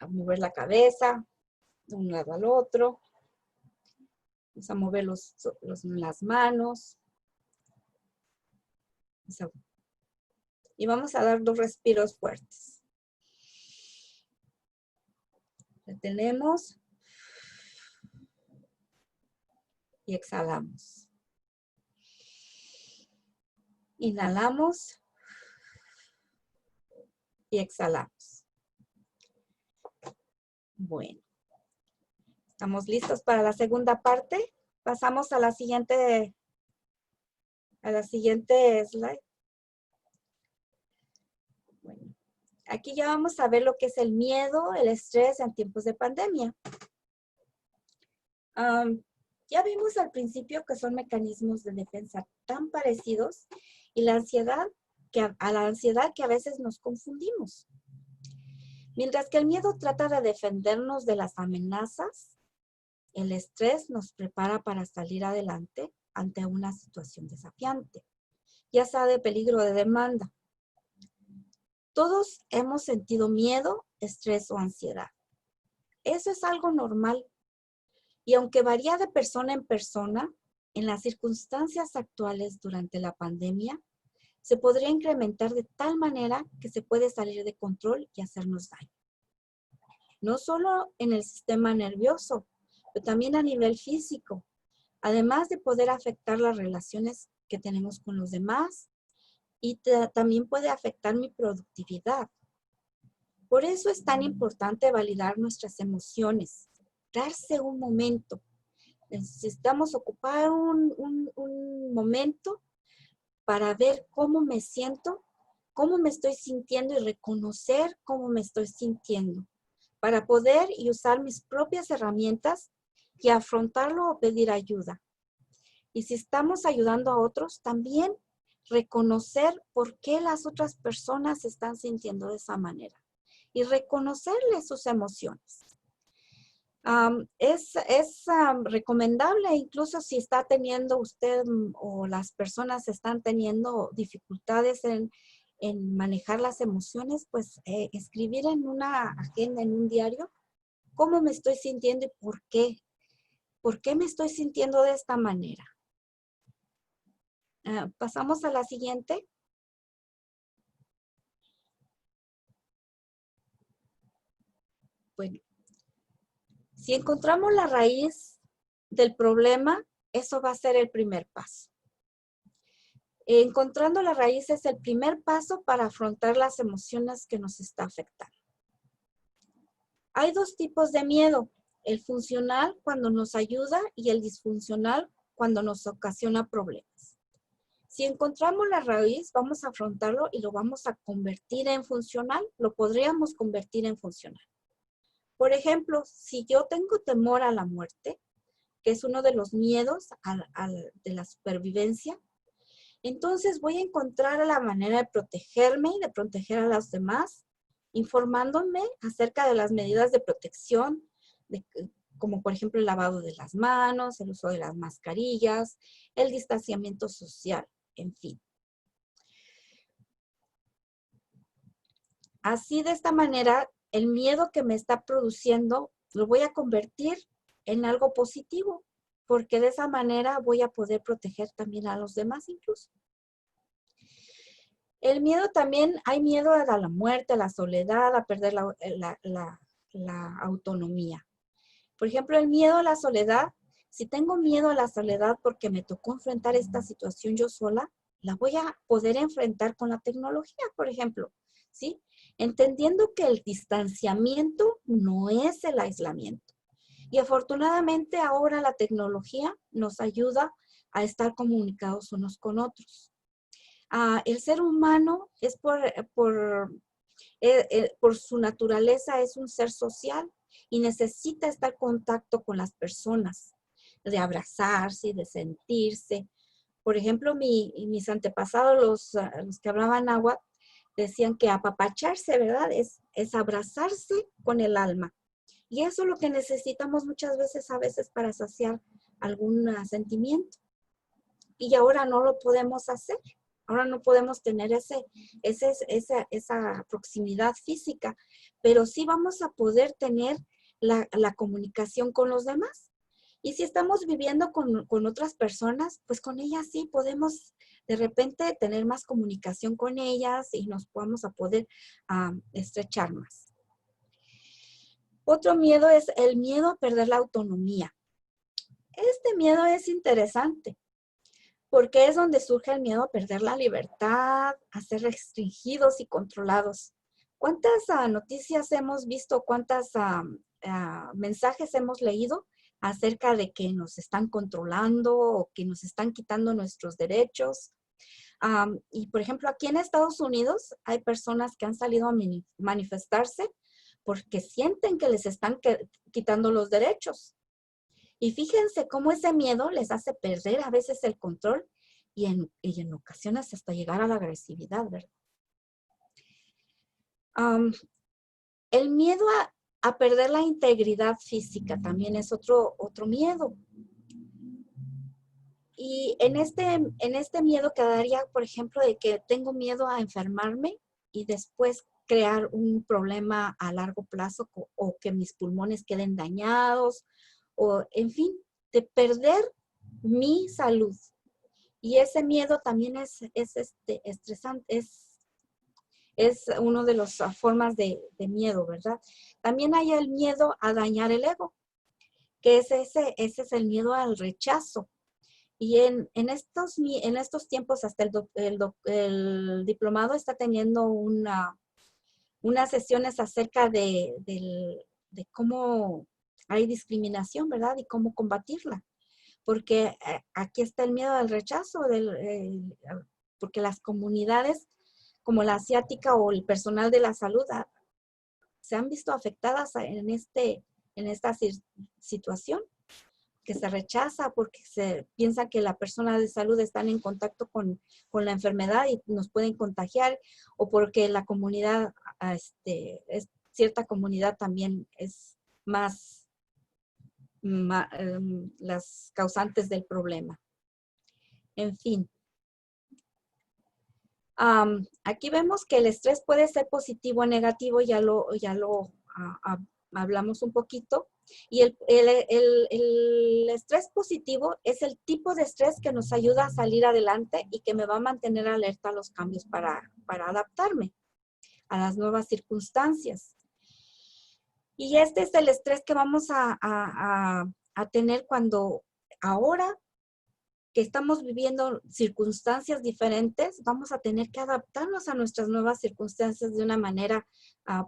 Speaker 2: mover la cabeza de un lado al otro. Vamos a mover las manos. Y vamos a dar 2 respiros fuertes. Retenemos. Y exhalamos. Inhalamos. Y exhalamos. Bueno. ¿Estamos listos para la segunda parte? Pasamos a la siguiente slide. Bueno, aquí ya vamos a ver lo que es el miedo, el estrés en tiempos de pandemia. Ya vimos al principio que son mecanismos de defensa tan parecidos y la ansiedad a la ansiedad que a veces nos confundimos. Mientras que el miedo trata de defendernos de las amenazas, el estrés nos prepara para salir adelante ante una situación desafiante, ya sea de peligro o de demanda. Todos hemos sentido miedo, estrés o ansiedad. Eso es algo normal. Y aunque varía de persona en persona, en las circunstancias actuales durante la pandemia, se podría incrementar de tal manera que se puede salir de control y hacernos daño. No solo en el sistema nervioso, pero también a nivel físico, además de poder afectar las relaciones que tenemos con los demás y también puede afectar mi productividad. Por eso es tan importante validar nuestras emociones, darse un momento. Necesitamos ocupar un momento para ver cómo me siento, cómo me estoy sintiendo y reconocer cómo me estoy sintiendo, para poder y usar mis propias herramientas y afrontarlo o pedir ayuda. Y si estamos ayudando a otros, también reconocer por qué las otras personas se están sintiendo de esa manera y reconocerles sus emociones. Es recomendable, incluso si está teniendo usted o las personas están teniendo dificultades en manejar las emociones, pues escribir en una agenda, en un diario, cómo me estoy sintiendo y por qué. ¿Por qué me estoy sintiendo de esta manera? Pasamos a la siguiente. Bueno, si encontramos la raíz del problema, eso va a ser el primer paso. Encontrando la raíz es el primer paso para afrontar las emociones que nos está afectando. Hay 2 tipos de miedo, el funcional cuando nos ayuda y el disfuncional cuando nos ocasiona problemas. Si encontramos la raíz, vamos a afrontarlo y lo vamos a convertir en funcional, lo podríamos convertir en funcional. Por ejemplo, si yo tengo temor a la muerte, que es uno de los miedos de la supervivencia, entonces voy a encontrar la manera de protegerme y de proteger a los demás, informándome acerca de las medidas de protección, como por ejemplo el lavado de las manos, el uso de las mascarillas, el distanciamiento social, en fin. Así, de esta manera, el miedo que me está produciendo lo voy a convertir en algo positivo, porque de esa manera voy a poder proteger también a los demás incluso. El miedo también, hay miedo a la muerte, a la soledad, a perder la autonomía. Por ejemplo, el miedo a la soledad, si tengo miedo a la soledad porque me tocó enfrentar esta situación yo sola, la voy a poder enfrentar con la tecnología, por ejemplo. ¿sí? Entendiendo que el distanciamiento no es el aislamiento. Y afortunadamente ahora la tecnología nos ayuda a estar comunicados unos con otros. El ser humano es por su naturaleza es un ser social y necesita estar en contacto con las personas, de abrazarse, de sentirse. Por ejemplo, mis antepasados, los que hablaban náhuatl, decían que apapacharse, ¿verdad? Es abrazarse con el alma. Y eso es lo que necesitamos muchas veces, a veces, para saciar algún sentimiento. Y ahora no lo podemos hacer. Ahora no podemos tener esa proximidad física, pero sí vamos a poder tener la comunicación con los demás. Y si estamos viviendo con otras personas, pues con ellas sí podemos de repente tener más comunicación con ellas y nos vamos a poder estrechar más. Otro miedo es el miedo a perder la autonomía. Este miedo es interesante porque es donde surge el miedo a perder la libertad, a ser restringidos y controlados. ¿Cuántas noticias hemos visto, cuántos mensajes hemos leído acerca de que nos están controlando o que nos están quitando nuestros derechos? Y por ejemplo, aquí en Estados Unidos hay personas que han salido a manifestarse porque sienten que les están quitando los derechos. Y fíjense cómo ese miedo les hace perder a veces el control y en ocasiones hasta llegar a la agresividad, ¿verdad? El miedo a perder la integridad física también es otro miedo. Y en este miedo quedaría, por ejemplo, de que tengo miedo a enfermarme y después crear un problema a largo plazo o que mis pulmones queden dañados o, en fin, de perder mi salud. Y ese miedo también es estresante, es una de las formas de miedo, ¿verdad? También hay el miedo a dañar el ego, que ese es el miedo al rechazo. Y en estos tiempos hasta el diplomado está teniendo unas sesiones acerca de cómo hay discriminación, ¿verdad? Y cómo combatirla. Porque aquí está el miedo al rechazo, porque las comunidades como la asiática o el personal de la salud se han visto afectadas en esta situación, que se rechaza porque se piensa que la persona de salud está en contacto con la enfermedad y nos pueden contagiar, o porque la comunidad, cierta comunidad también es más las causantes del problema. En fin. Aquí vemos que el estrés puede ser positivo o negativo, ya lo hablamos un poquito. Y el estrés positivo es el tipo de estrés que nos ayuda a salir adelante y que me va a mantener alerta a los cambios para adaptarme a las nuevas circunstancias. Y este es el estrés que vamos a tener cuando ahora que estamos viviendo circunstancias diferentes, vamos a tener que adaptarnos a nuestras nuevas circunstancias de una manera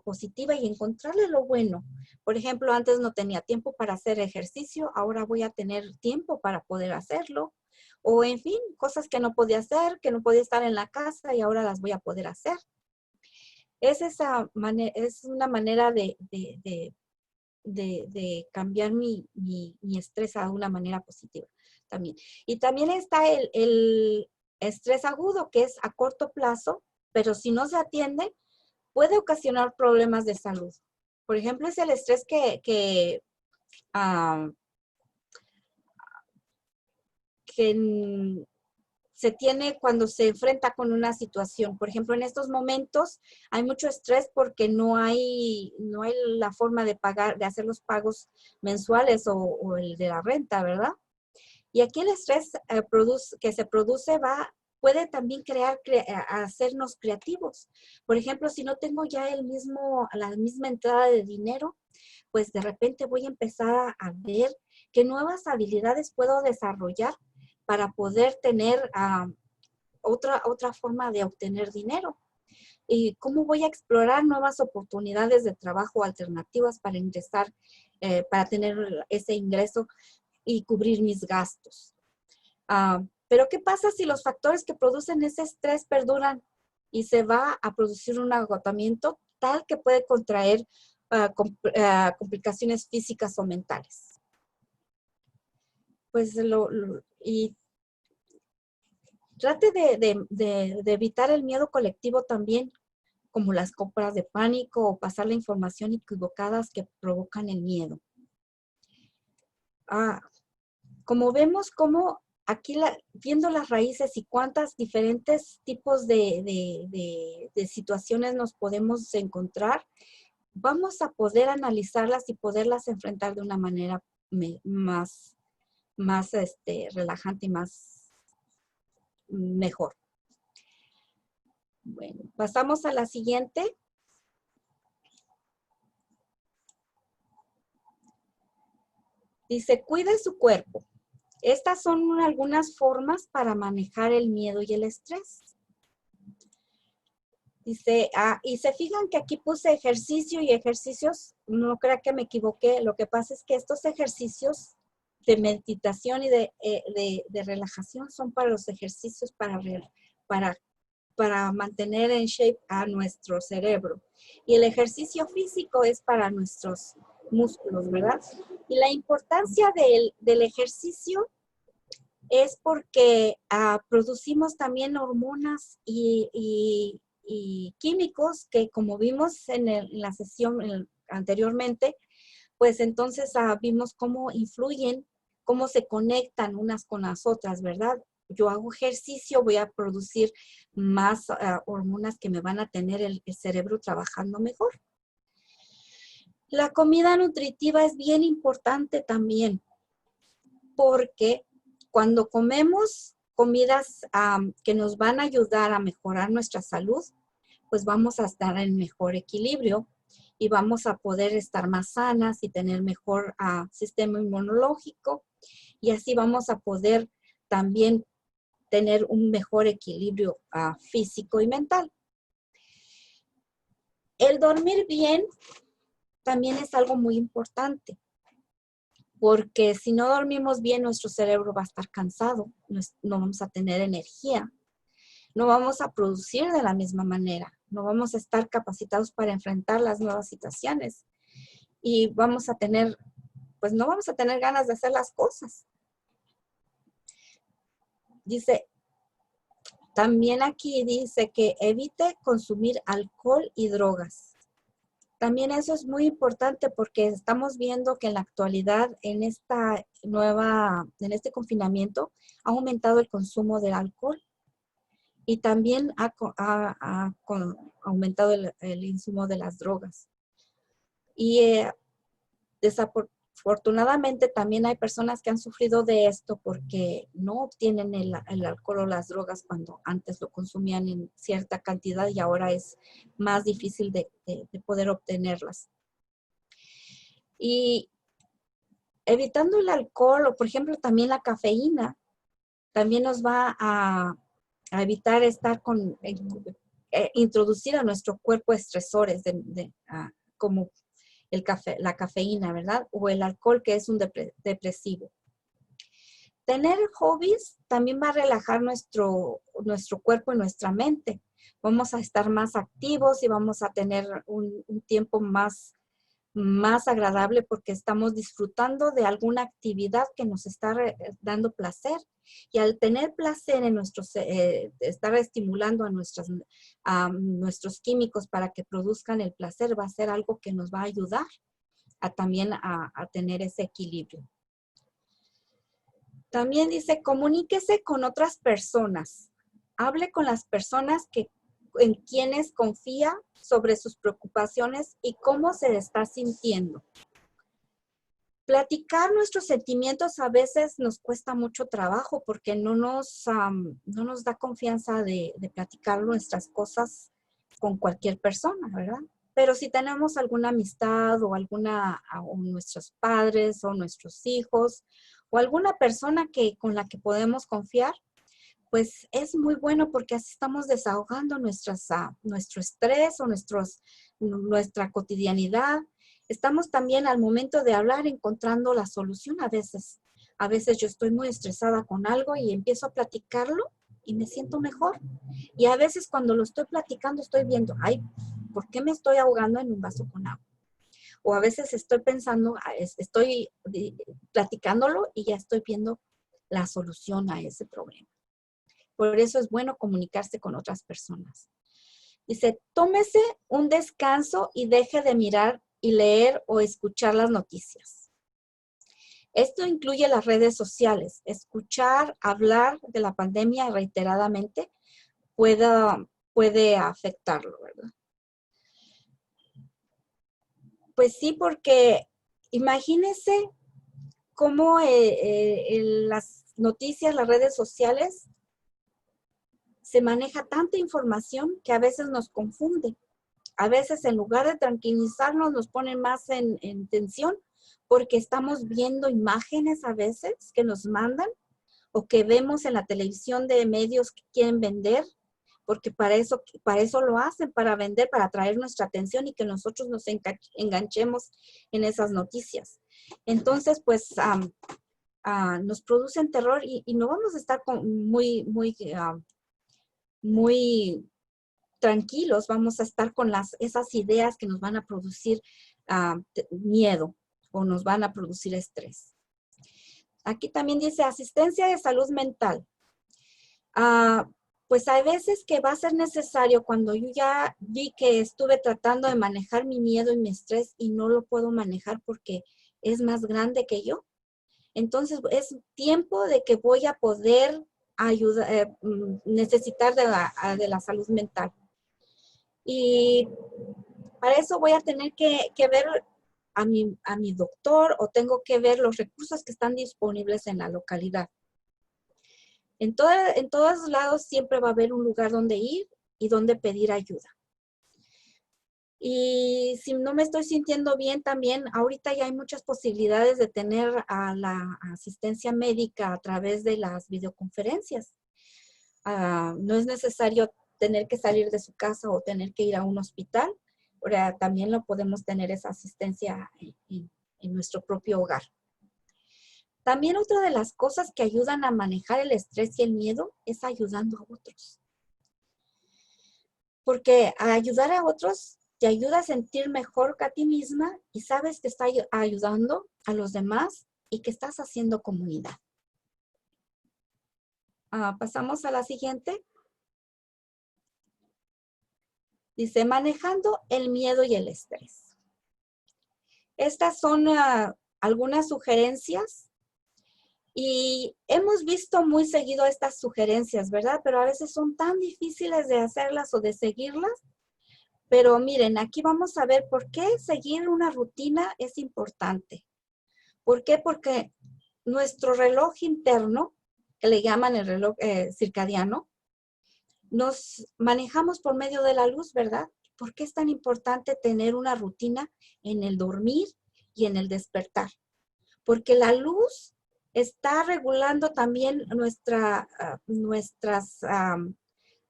Speaker 2: positiva y encontrarle lo bueno. Por ejemplo, antes no tenía tiempo para hacer ejercicio, ahora voy a tener tiempo para poder hacerlo. O en fin, cosas que no podía hacer, que no podía estar en la casa y ahora las voy a poder hacer. Es una manera de cambiar mi estrés a una manera positiva también. Y también está el estrés agudo, que es a corto plazo, pero si no se atiende, puede ocasionar problemas de salud. Por ejemplo, es el estrés que se tiene cuando se enfrenta con una situación. Por ejemplo, en estos momentos hay mucho estrés porque no hay la forma de pagar, de hacer los pagos mensuales o el de la renta, ¿verdad? Y aquí el estrés que se produce puede también hacernos creativos. Por ejemplo, si no tengo ya la misma entrada de dinero, pues de repente voy a empezar a ver qué nuevas habilidades puedo desarrollar para poder tener otra forma de obtener dinero. y cómo voy a explorar nuevas oportunidades de trabajo alternativas para ingresar, para tener ese ingreso y cubrir mis gastos. Pero ¿qué pasa si los factores que producen ese estrés perduran y se va a producir un agotamiento tal que puede contraer complicaciones físicas o mentales? Pues y trate de evitar el miedo colectivo también, como las compras de pánico o pasar la información equivocadas que provocan el miedo. Como vemos, como aquí viendo las raíces y cuántas diferentes tipos de situaciones nos podemos encontrar, vamos a poder analizarlas y poderlas enfrentar de una manera más relajante y mejor. Bueno, pasamos a la siguiente. Dice, cuide su cuerpo. Estas son algunas formas para manejar el miedo y el estrés. Dice, y se fijan que aquí puse ejercicio y ejercicios, no crea que me equivoqué, lo que pasa es que estos ejercicios de meditación y de relajación son para los ejercicios para mantener en shape a nuestro cerebro. Y el ejercicio físico es para nuestros músculos, ¿verdad? Y la importancia del ejercicio es porque producimos también hormonas y químicos que, como vimos en la sesión anteriormente, pues entonces vimos cómo influyen, cómo se conectan unas con las otras, ¿verdad? Yo hago ejercicio, voy a producir más hormonas que me van a tener el cerebro trabajando mejor. La comida nutritiva es bien importante también, porque cuando comemos comidas que nos van a ayudar a mejorar nuestra salud, pues vamos a estar en mejor equilibrio y vamos a poder estar más sanas y tener mejor sistema inmunológico, y así vamos a poder también tener un mejor equilibrio físico y mental. El dormir bien también es algo muy importante, porque si no dormimos bien, nuestro cerebro va a estar cansado, no vamos a tener energía, no vamos a producir de la misma manera, no vamos a estar capacitados para enfrentar las nuevas situaciones y vamos a tener, pues no vamos a tener ganas de hacer las cosas. Dice, también aquí dice que evite consumir alcohol y drogas. También eso es muy importante porque estamos viendo que en la actualidad, en este confinamiento, ha aumentado el consumo del alcohol y también ha aumentado el insumo de las drogas. Y desafortunadamente también hay personas que han sufrido de esto porque no obtienen el alcohol o las drogas cuando antes lo consumían en cierta cantidad y ahora es más difícil de poder obtenerlas. Y evitando el alcohol o, por ejemplo, también la cafeína, también nos va a evitar estar introducir a nuestro cuerpo estresores como la cafeína, ¿verdad? O el alcohol, que es un depresivo. Tener hobbies también va a relajar nuestro cuerpo y nuestra mente. Vamos a estar más activos y vamos a tener un tiempo más agradable porque estamos disfrutando de alguna actividad que nos está dando placer. Y al tener placer en estar estimulando a nuestros químicos para que produzcan el placer, va a ser algo que nos va a ayudar también a tener ese equilibrio. También dice, comuníquese con otras personas. Hable con las personas en quienes confía sobre sus preocupaciones y cómo se está sintiendo. Platicar nuestros sentimientos a veces nos cuesta mucho trabajo porque no nos da confianza de platicar nuestras cosas con cualquier persona, ¿verdad? Pero si tenemos alguna amistad o o nuestros padres o nuestros hijos o alguna persona con la que podemos confiar, pues es muy bueno porque así estamos desahogando nuestro estrés o nuestra cotidianidad. Estamos también al momento de hablar encontrando la solución a veces. A veces yo estoy muy estresada con algo y empiezo a platicarlo y me siento mejor. Y a veces cuando lo estoy platicando estoy viendo, ay, ¿por qué me estoy ahogando en un vaso con agua? O a veces estoy pensando, estoy platicándolo y ya estoy viendo la solución a ese problema. Por eso es bueno comunicarse con otras personas. Dice, tómese un descanso y deje de mirar y leer o escuchar las noticias. Esto incluye las redes sociales. Escuchar, hablar de la pandemia reiteradamente puede afectarlo, ¿verdad? Pues sí, porque imagínense cómo las noticias, las redes sociales, se maneja tanta información que a veces nos confunde. A veces en lugar de tranquilizarnos nos ponen más en tensión porque estamos viendo imágenes a veces que nos mandan o que vemos en la televisión de medios que quieren vender, porque para eso lo hacen, para vender, para atraer nuestra atención y que nosotros nos enganchemos en esas noticias. Entonces, pues, nos producen terror y no vamos a estar muy tranquilos, vamos a estar con esas ideas que nos van a producir miedo o nos van a producir estrés. Aquí también dice asistencia de salud mental. Pues hay veces que va a ser necesario cuando yo ya vi que estuve tratando de manejar mi miedo y mi estrés y no lo puedo manejar porque es más grande que yo. Entonces es tiempo de que voy a poder necesitar de la salud mental. Y para eso voy a tener que ver a mi doctor o tengo que ver los recursos que están disponibles en la localidad. En todos lados siempre va a haber un lugar donde ir y donde pedir ayuda. Y si no me estoy sintiendo bien también, ahorita ya hay muchas posibilidades de tener a la asistencia médica a través de las videoconferencias. No es necesario tener que salir de su casa o tener que ir a un hospital. Ahora también lo podemos tener esa asistencia en nuestro propio hogar. También otra de las cosas que ayudan a manejar el estrés y el miedo es ayudando a otros. Porque ayudar a otros te ayuda a sentir mejor que a ti misma y sabes que estás ayudando a los demás y que estás haciendo comunidad. Pasamos a la siguiente. Dice, manejando el miedo y el estrés. Estas son algunas sugerencias y hemos visto muy seguido estas sugerencias, ¿verdad? Pero a veces son tan difíciles de hacerlas o de seguirlas. Pero miren, aquí vamos a ver por qué seguir una rutina es importante. ¿Por qué? Porque nuestro reloj interno, que le llaman el reloj circadiano, nos manejamos por medio de la luz, ¿verdad? ¿Por qué es tan importante tener una rutina en el dormir y en el despertar? Porque la luz está regulando también nuestras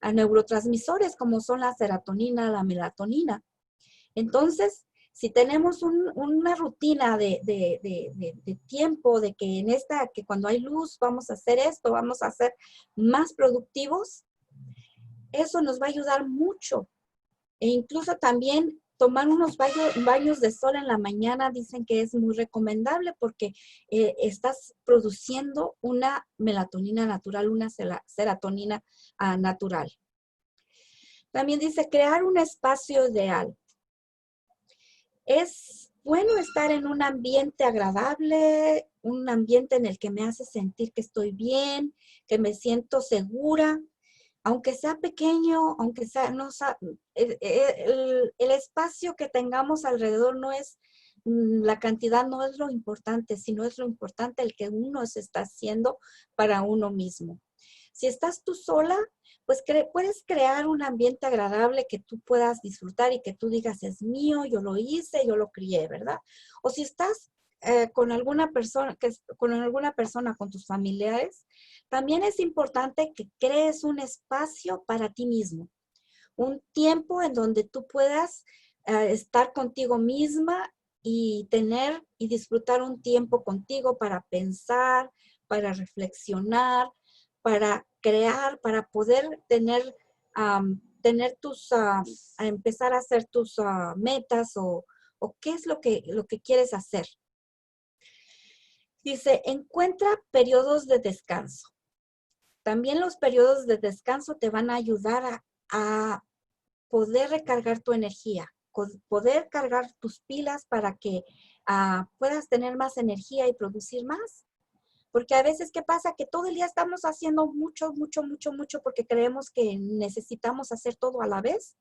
Speaker 2: neurotransmisores, como son la serotonina, la melatonina. Entonces, si tenemos una rutina de tiempo, de que que cuando hay luz vamos a hacer esto, vamos a ser más productivos, eso nos va a ayudar mucho. E incluso también tomar unos baños de sol en la mañana dicen que es muy recomendable porque estás produciendo una melatonina natural, una serotonina natural. También dice crear un espacio ideal. Es bueno estar en un ambiente agradable, un ambiente en el que me hace sentir que estoy bien, que me siento segura. Aunque sea pequeño, aunque sea, el espacio que tengamos alrededor no es, la cantidad no es lo importante, sino es lo importante el que uno se está haciendo para uno mismo. Si estás tú sola, pues puedes crear un ambiente agradable que tú puedas disfrutar y que tú digas, es mío, yo lo hice, yo lo crié, ¿verdad? O si estás con alguna persona, con tus familiares, También es importante que crees un espacio para ti mismo, un tiempo en donde tú puedas estar contigo misma y tener y disfrutar un tiempo contigo para pensar, para reflexionar, para crear, para poder tener, tener tus, a empezar a hacer tus metas o qué es lo que quieres hacer. Dice, encuentra periodos de descanso. También los periodos de descanso te van a ayudar a poder recargar tu energía, poder cargar tus pilas para que puedas tener más energía y producir más. Porque a veces, ¿qué pasa? Que todo el día estamos haciendo mucho, mucho, mucho, mucho porque creemos que necesitamos hacer todo a la vez.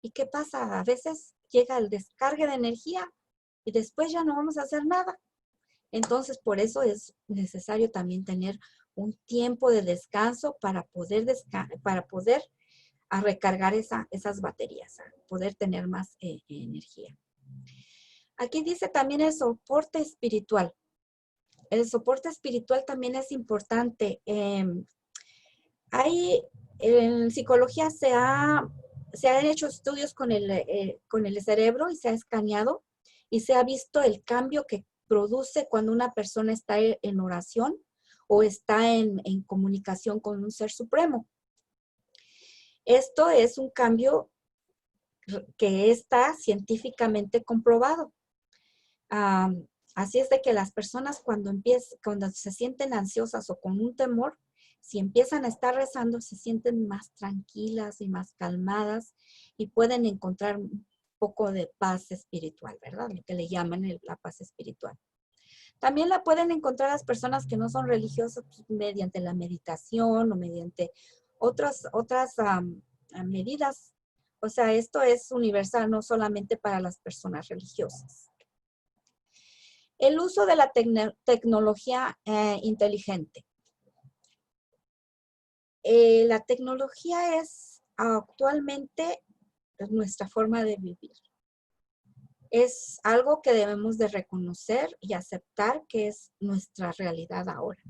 Speaker 2: ¿Y qué pasa? A veces llega el descargue de energía y después ya no vamos a hacer nada. Entonces, por eso es necesario también tener un tiempo de descanso para poder, a recargar esas baterías, a poder tener más energía. Aquí dice también el soporte espiritual. El soporte espiritual también es importante. En psicología se han hecho estudios con el cerebro y se ha escaneado y se ha visto el cambio que produce cuando una persona está en oración o está en comunicación con un ser supremo. Esto es un cambio que está científicamente comprobado. Así es de que las personas cuando se sienten ansiosas o con un temor, si empiezan a estar rezando, se sienten más tranquilas y más calmadas y pueden encontrar un poco de paz espiritual, ¿verdad? Lo que le llaman la paz espiritual. También la pueden encontrar las personas que no son religiosas pues, mediante la meditación o mediante otras medidas. O sea, esto es universal, no solamente para las personas religiosas. El uso de la tecnología inteligente. La tecnología es actualmente nuestra forma de vivir. Es algo que debemos de reconocer y aceptar que es nuestra realidad ahora.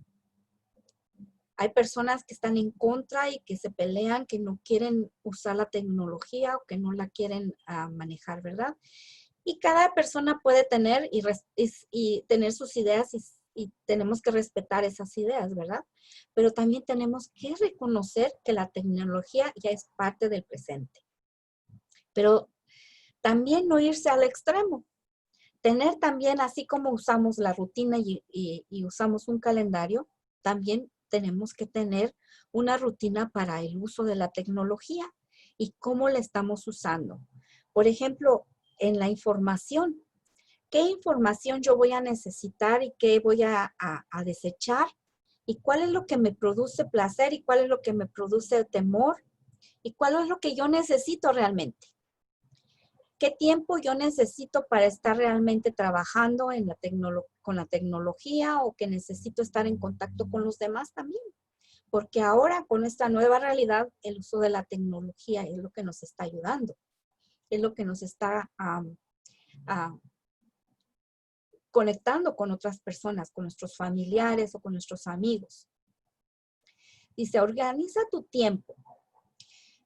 Speaker 2: Hay personas que están en contra y que se pelean, que no quieren usar la tecnología o que no la quieren manejar, ¿verdad? Y cada persona puede tener y tener sus ideas y tenemos que respetar esas ideas, ¿verdad? Pero también tenemos que reconocer que la tecnología ya es parte del presente. Pero también no irse al extremo. Tener también, así como usamos la rutina y usamos un calendario, también tenemos que tener una rutina para el uso de la tecnología y cómo la estamos usando. Por ejemplo, en la información. ¿Qué información yo voy a necesitar y qué voy a desechar? ¿Y cuál es lo que me produce placer y cuál es lo que me produce temor? ¿Y cuál es lo que yo necesito realmente? ¿Qué tiempo yo necesito para estar realmente trabajando con la tecnología o que necesito estar en contacto con los demás también? Porque ahora con esta nueva realidad, el uso de la tecnología es lo que nos está ayudando. Es lo que nos está conectando con otras personas, con nuestros familiares o con nuestros amigos. Dice, organiza tu tiempo.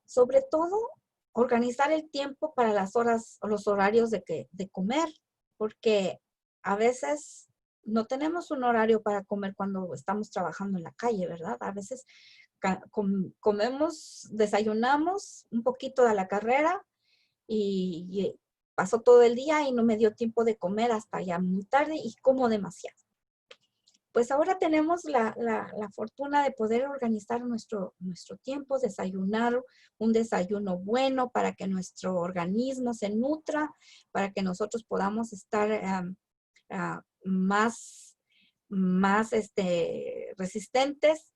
Speaker 2: Sobre todo, organizar el tiempo para las horas o los horarios de comer, porque a veces no tenemos un horario para comer cuando estamos trabajando en la calle, ¿verdad? A veces comemos, desayunamos un poquito de la carrera y pasó todo el día y no me dio tiempo de comer hasta ya muy tarde y como demasiado. Pues ahora tenemos la fortuna de poder organizar nuestro tiempo, desayunar un desayuno bueno para que nuestro organismo se nutra, para que nosotros podamos estar más resistentes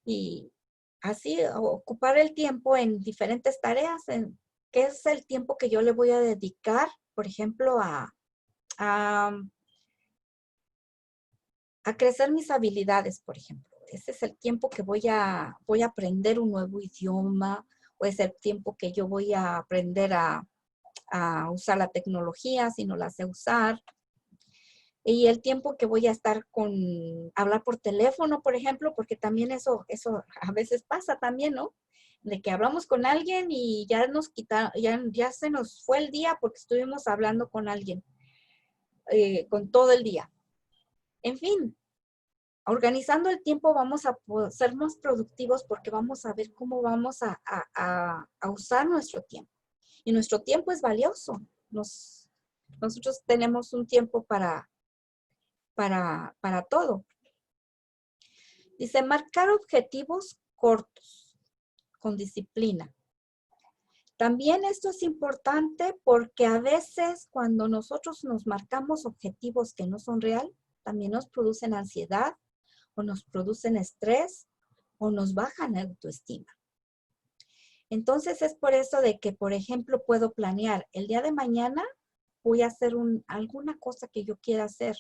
Speaker 2: y así ocupar el tiempo en diferentes tareas, ¿qué es el tiempo que yo le voy a dedicar, por ejemplo, a crecer mis habilidades, por ejemplo? Ese es el tiempo que voy a aprender un nuevo idioma, o es el tiempo que yo voy a aprender a usar la tecnología si no la sé usar. y el tiempo que voy a estar hablar por teléfono, por ejemplo, porque también eso a veces pasa también, ¿no? De que hablamos con alguien y ya ya se nos fue el día porque estuvimos hablando con alguien, con todo el día. En fin, organizando el tiempo vamos a ser más productivos porque vamos a ver cómo vamos a usar nuestro tiempo. Y nuestro tiempo es valioso. Nosotros tenemos un tiempo para todo. Dice, marcar objetivos cortos, con disciplina. También esto es importante porque a veces cuando nosotros nos marcamos objetivos que no son real, también nos producen ansiedad o nos producen estrés o nos bajan la autoestima. Entonces es por eso de que, por ejemplo, puedo planear el día de mañana voy a hacer alguna cosa que yo quiera hacer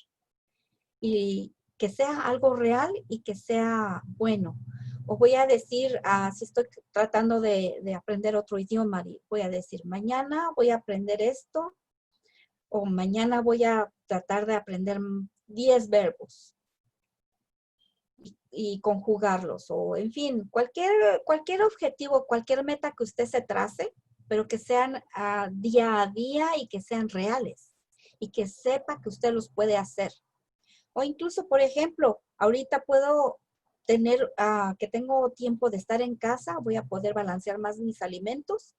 Speaker 2: y que sea algo real y que sea bueno. O voy a decir, si estoy tratando de aprender otro idioma, voy a decir, mañana voy a aprender esto, o mañana voy a tratar de aprender 10 verbos y conjugarlos, o en fin, cualquier objetivo, cualquier meta que usted se trace, pero que sean día a día y que sean reales y que sepa que usted los puede hacer. O incluso, por ejemplo, ahorita puedo tener, que tengo tiempo de estar en casa, voy a poder balancear más mis alimentos,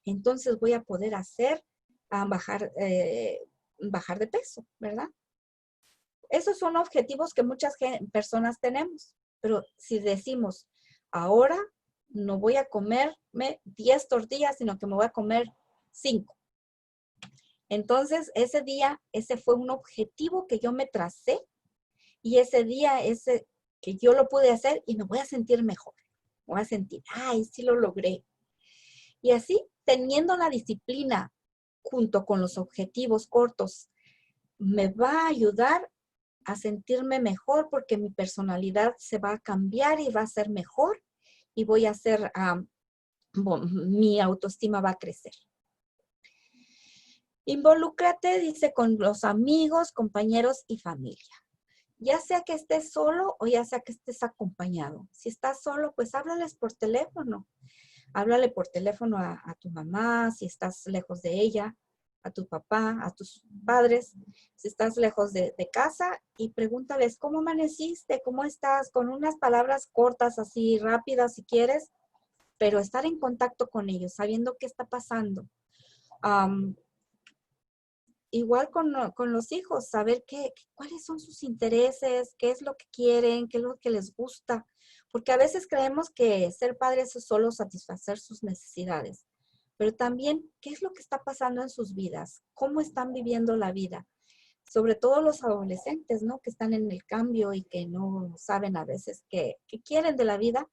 Speaker 2: entonces voy a poder bajar de peso, ¿verdad? Esos son objetivos que muchas personas tenemos, pero si decimos, ahora no voy a comerme 10 tortillas, sino que me voy a comer 5. Entonces, ese fue un objetivo que yo me tracé y ese día, que yo lo pude hacer y me voy a sentir mejor. Me voy a sentir, ay, sí lo logré. Y así, teniendo la disciplina junto con los objetivos cortos, me va a ayudar a sentirme mejor porque mi personalidad se va a cambiar y va a ser mejor y voy a hacer, mi autoestima va a crecer. Involúcrate, dice, con los amigos, compañeros y familia. Ya sea que estés solo o ya sea que estés acompañado. Si estás solo, pues háblales por teléfono. Háblale por teléfono a tu mamá, si estás lejos de ella, a tu papá, a tus padres, si estás lejos de casa, y pregúntales, ¿cómo amaneciste? ¿Cómo estás? Con unas palabras cortas, así rápidas si quieres, pero estar en contacto con ellos, sabiendo qué está pasando. Igual con los hijos, saber cuáles son sus intereses, qué es lo que quieren, qué es lo que les gusta. Porque a veces creemos que ser padres es solo satisfacer sus necesidades. Pero también, ¿qué es lo que está pasando en sus vidas? ¿Cómo están viviendo la vida? Sobre todo los adolescentes, ¿no? Que están en el cambio y que no saben a veces qué quieren de la vida.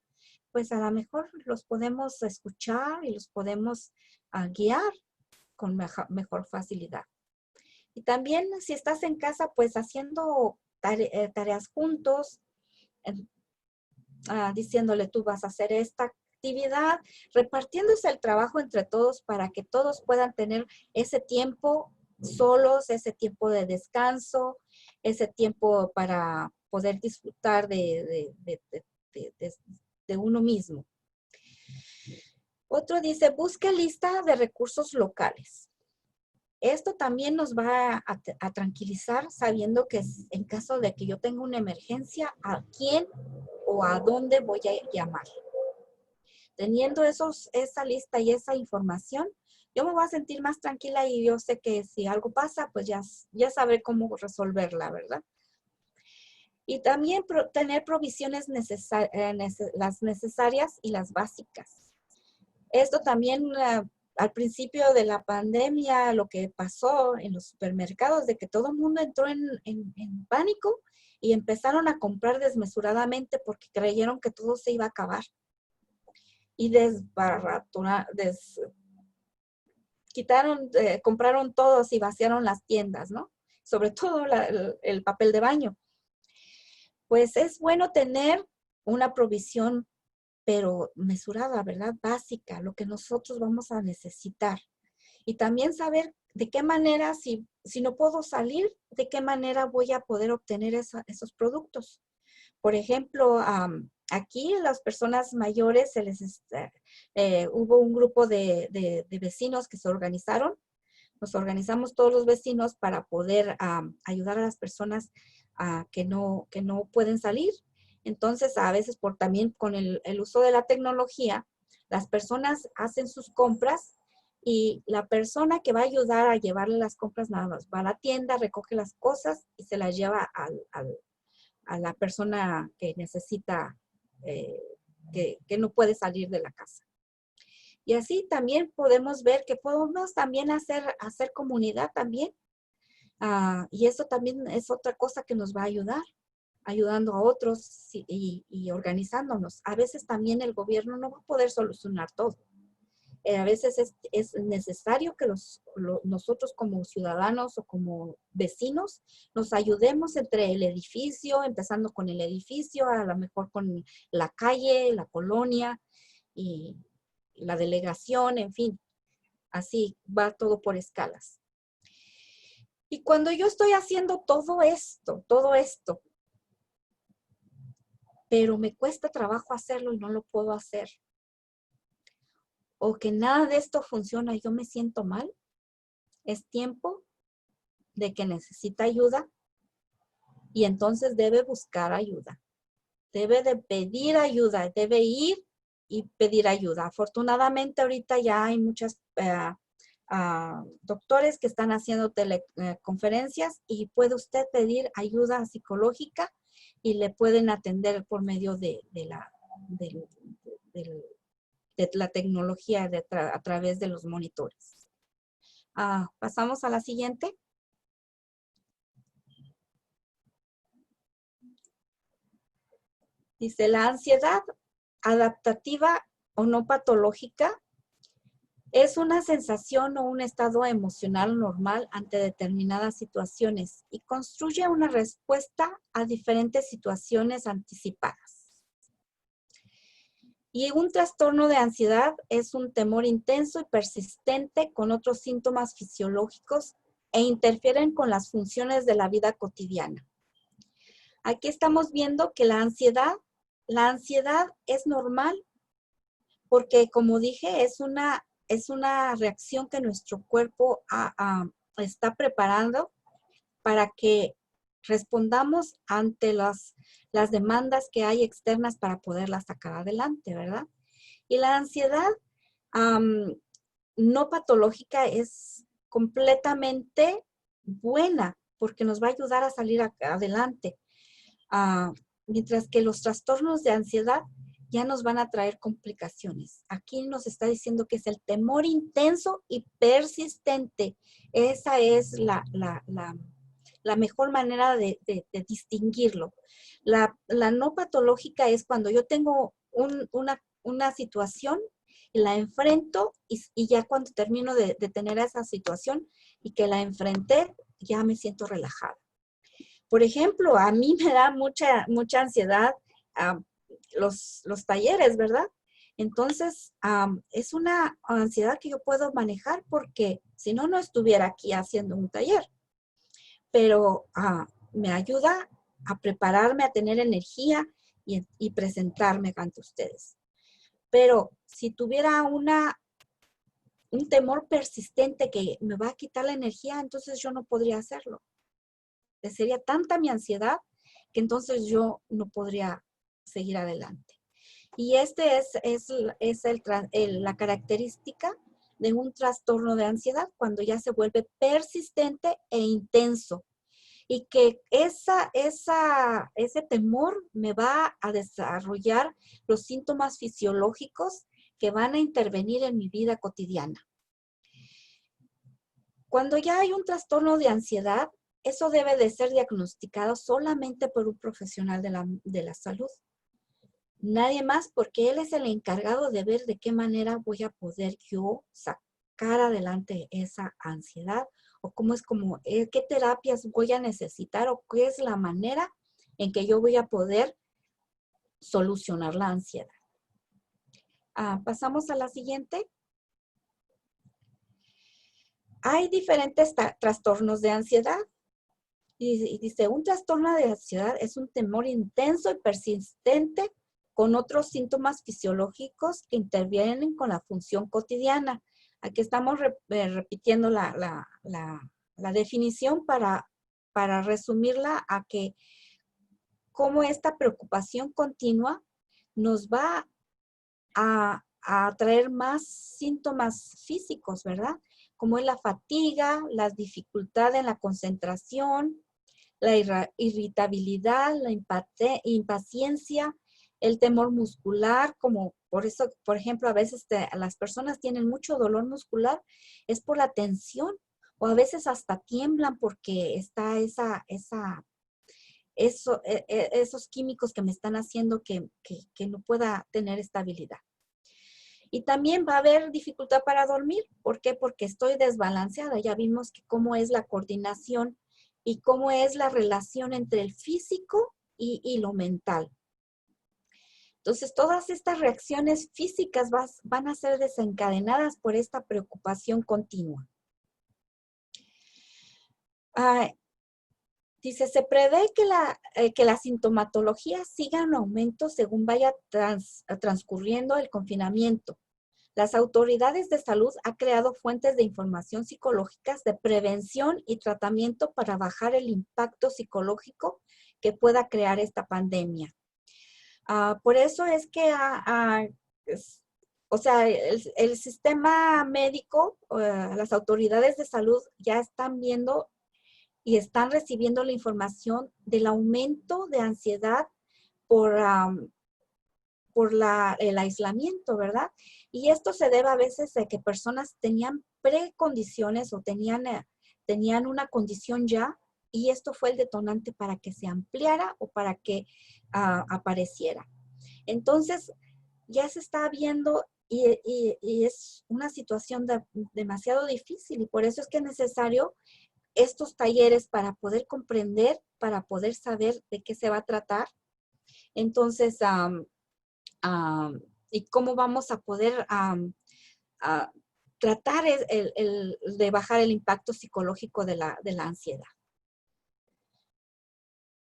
Speaker 2: Pues a lo mejor los podemos escuchar y los podemos guiar con mejor facilidad. Y también si estás en casa, pues haciendo tareas juntos, diciéndole tú vas a hacer esta actividad, repartiéndose el trabajo entre todos para que todos puedan tener ese tiempo solos, ese tiempo de descanso, ese tiempo para poder disfrutar de uno mismo. Otro dice, busca lista de recursos locales. Esto también nos va a tranquilizar sabiendo que en caso de que yo tenga una emergencia, ¿a quién o a dónde voy a llamar? Teniendo esa lista y esa información, yo me voy a sentir más tranquila y yo sé que si algo pasa, pues ya sabré cómo resolverla, ¿verdad? Y también tener provisiones las necesarias y las básicas. Esto también al principio de la pandemia, lo que pasó en los supermercados, de que todo el mundo entró en pánico y empezaron a comprar desmesuradamente porque creyeron que todo se iba a acabar. Y compraron todos y vaciaron las tiendas, ¿no? Sobre todo el papel de baño. Pues es bueno tener una provisión, pero mesurada, ¿verdad? Básica, lo que nosotros vamos a necesitar. Y también saber ¿de qué manera, si no puedo salir, de qué manera voy a poder obtener esos productos? Por ejemplo, aquí las personas mayores, hubo un grupo de vecinos que se organizaron. Nos organizamos todos los vecinos para poder ayudar a las personas que no pueden salir. Entonces, a veces también con el uso de la tecnología, las personas hacen sus compras y la persona que va a ayudar a llevarle las compras nada más va a la tienda, recoge las cosas y se las lleva a la persona que necesita, que no puede salir de la casa. Y así también podemos ver que podemos también hacer comunidad también. Y eso también es otra cosa que nos va a ayudar, ayudando a otros y organizándonos. A veces también el gobierno no va a poder solucionar todo. A veces es necesario que nosotros como ciudadanos o como vecinos nos ayudemos entre el edificio, empezando con el edificio, a lo mejor con la calle, la colonia y la delegación, en fin. Así va todo por escalas. Y cuando yo estoy haciendo todo esto, pero me cuesta trabajo hacerlo y no lo puedo hacer, o que nada de esto funciona y yo me siento mal, es tiempo de que necesita ayuda y entonces debe buscar ayuda. Debe de pedir ayuda, debe ir y pedir ayuda. Afortunadamente ahorita ya hay muchos doctores que están haciendo teleconferencias y puede usted pedir ayuda psicológica y le pueden atender por medio de la tecnología a través de los monitores. Pasamos a la siguiente. Dice, la ansiedad adaptativa o no patológica es una sensación o un estado emocional normal ante determinadas situaciones y construye una respuesta a diferentes situaciones anticipadas. Y un trastorno de ansiedad es un temor intenso y persistente con otros síntomas fisiológicos e interfieren con las funciones de la vida cotidiana. Aquí estamos viendo que la ansiedad es normal porque, como dije, es una reacción que nuestro cuerpo está preparando para que respondamos ante las demandas que hay externas para poderlas sacar adelante, ¿verdad? Y la ansiedad no patológica es completamente buena porque nos va a ayudar a salir adelante. Mientras que los trastornos de ansiedad ya nos van a traer complicaciones. Aquí nos está diciendo que es el temor intenso y persistente. Esa es la mejor manera de distinguirlo. La no patológica es cuando yo tengo una situación y la enfrento y ya cuando termino de tener esa situación y que la enfrenté, ya me siento relajada. Por ejemplo, a mí me da mucha ansiedad los talleres, ¿verdad? Entonces, es una ansiedad que yo puedo manejar porque si no, no estuviera aquí haciendo un taller. Pero me ayuda a prepararme, a tener energía y presentarme ante ustedes. Pero si tuviera un temor persistente que me va a quitar la energía, entonces yo no podría hacerlo. Sería tanta mi ansiedad que entonces yo no podría seguir adelante. Y este es la característica de un trastorno de ansiedad cuando ya se vuelve persistente e intenso. Y que ese temor me va a desarrollar los síntomas fisiológicos que van a intervenir en mi vida cotidiana. Cuando ya hay un trastorno de ansiedad, eso debe de ser diagnosticado solamente por un profesional de la salud. Nadie más, porque él es el encargado de ver de qué manera voy a poder yo sacar adelante esa ansiedad o qué terapias voy a necesitar o qué es la manera en que yo voy a poder solucionar la ansiedad. Pasamos a la siguiente. Hay diferentes trastornos de ansiedad. Y dice, un trastorno de ansiedad es un temor intenso y persistente con otros síntomas fisiológicos que intervienen con la función cotidiana. Aquí estamos repitiendo la definición para resumirla a que cómo esta preocupación continua nos va a traer más síntomas físicos, ¿verdad? Como es la fatiga, la dificultad en la concentración, la irritabilidad, la impaciencia, el temor muscular, como por eso, por ejemplo, a veces las personas tienen mucho dolor muscular, es por la tensión, o a veces hasta tiemblan porque está esos químicos que me están haciendo que no pueda tener estabilidad. Y también va a haber dificultad para dormir. ¿Por qué? Porque estoy desbalanceada. Ya vimos que cómo es la coordinación y cómo es la relación entre el físico y lo mental. Entonces, todas estas reacciones físicas van a ser desencadenadas por esta preocupación continua. Dice, se prevé que la sintomatología siga en aumento según vaya transcurriendo el confinamiento. Las autoridades de salud han creado fuentes de información psicológicas de prevención y tratamiento para bajar el impacto psicológico que pueda crear esta pandemia. Por eso es que, el sistema médico, las autoridades de salud ya están viendo y están recibiendo la información del aumento de ansiedad por el aislamiento, ¿verdad? Y esto se debe a veces a que personas tenían precondiciones o tenían una condición ya, y esto fue el detonante para que se ampliara o para que apareciera. Entonces, ya se está viendo y es una situación demasiado difícil, y por eso es que es necesario estos talleres para poder comprender, para poder saber de qué se va a tratar. Entonces, y cómo vamos a poder tratar de bajar el impacto psicológico de la ansiedad.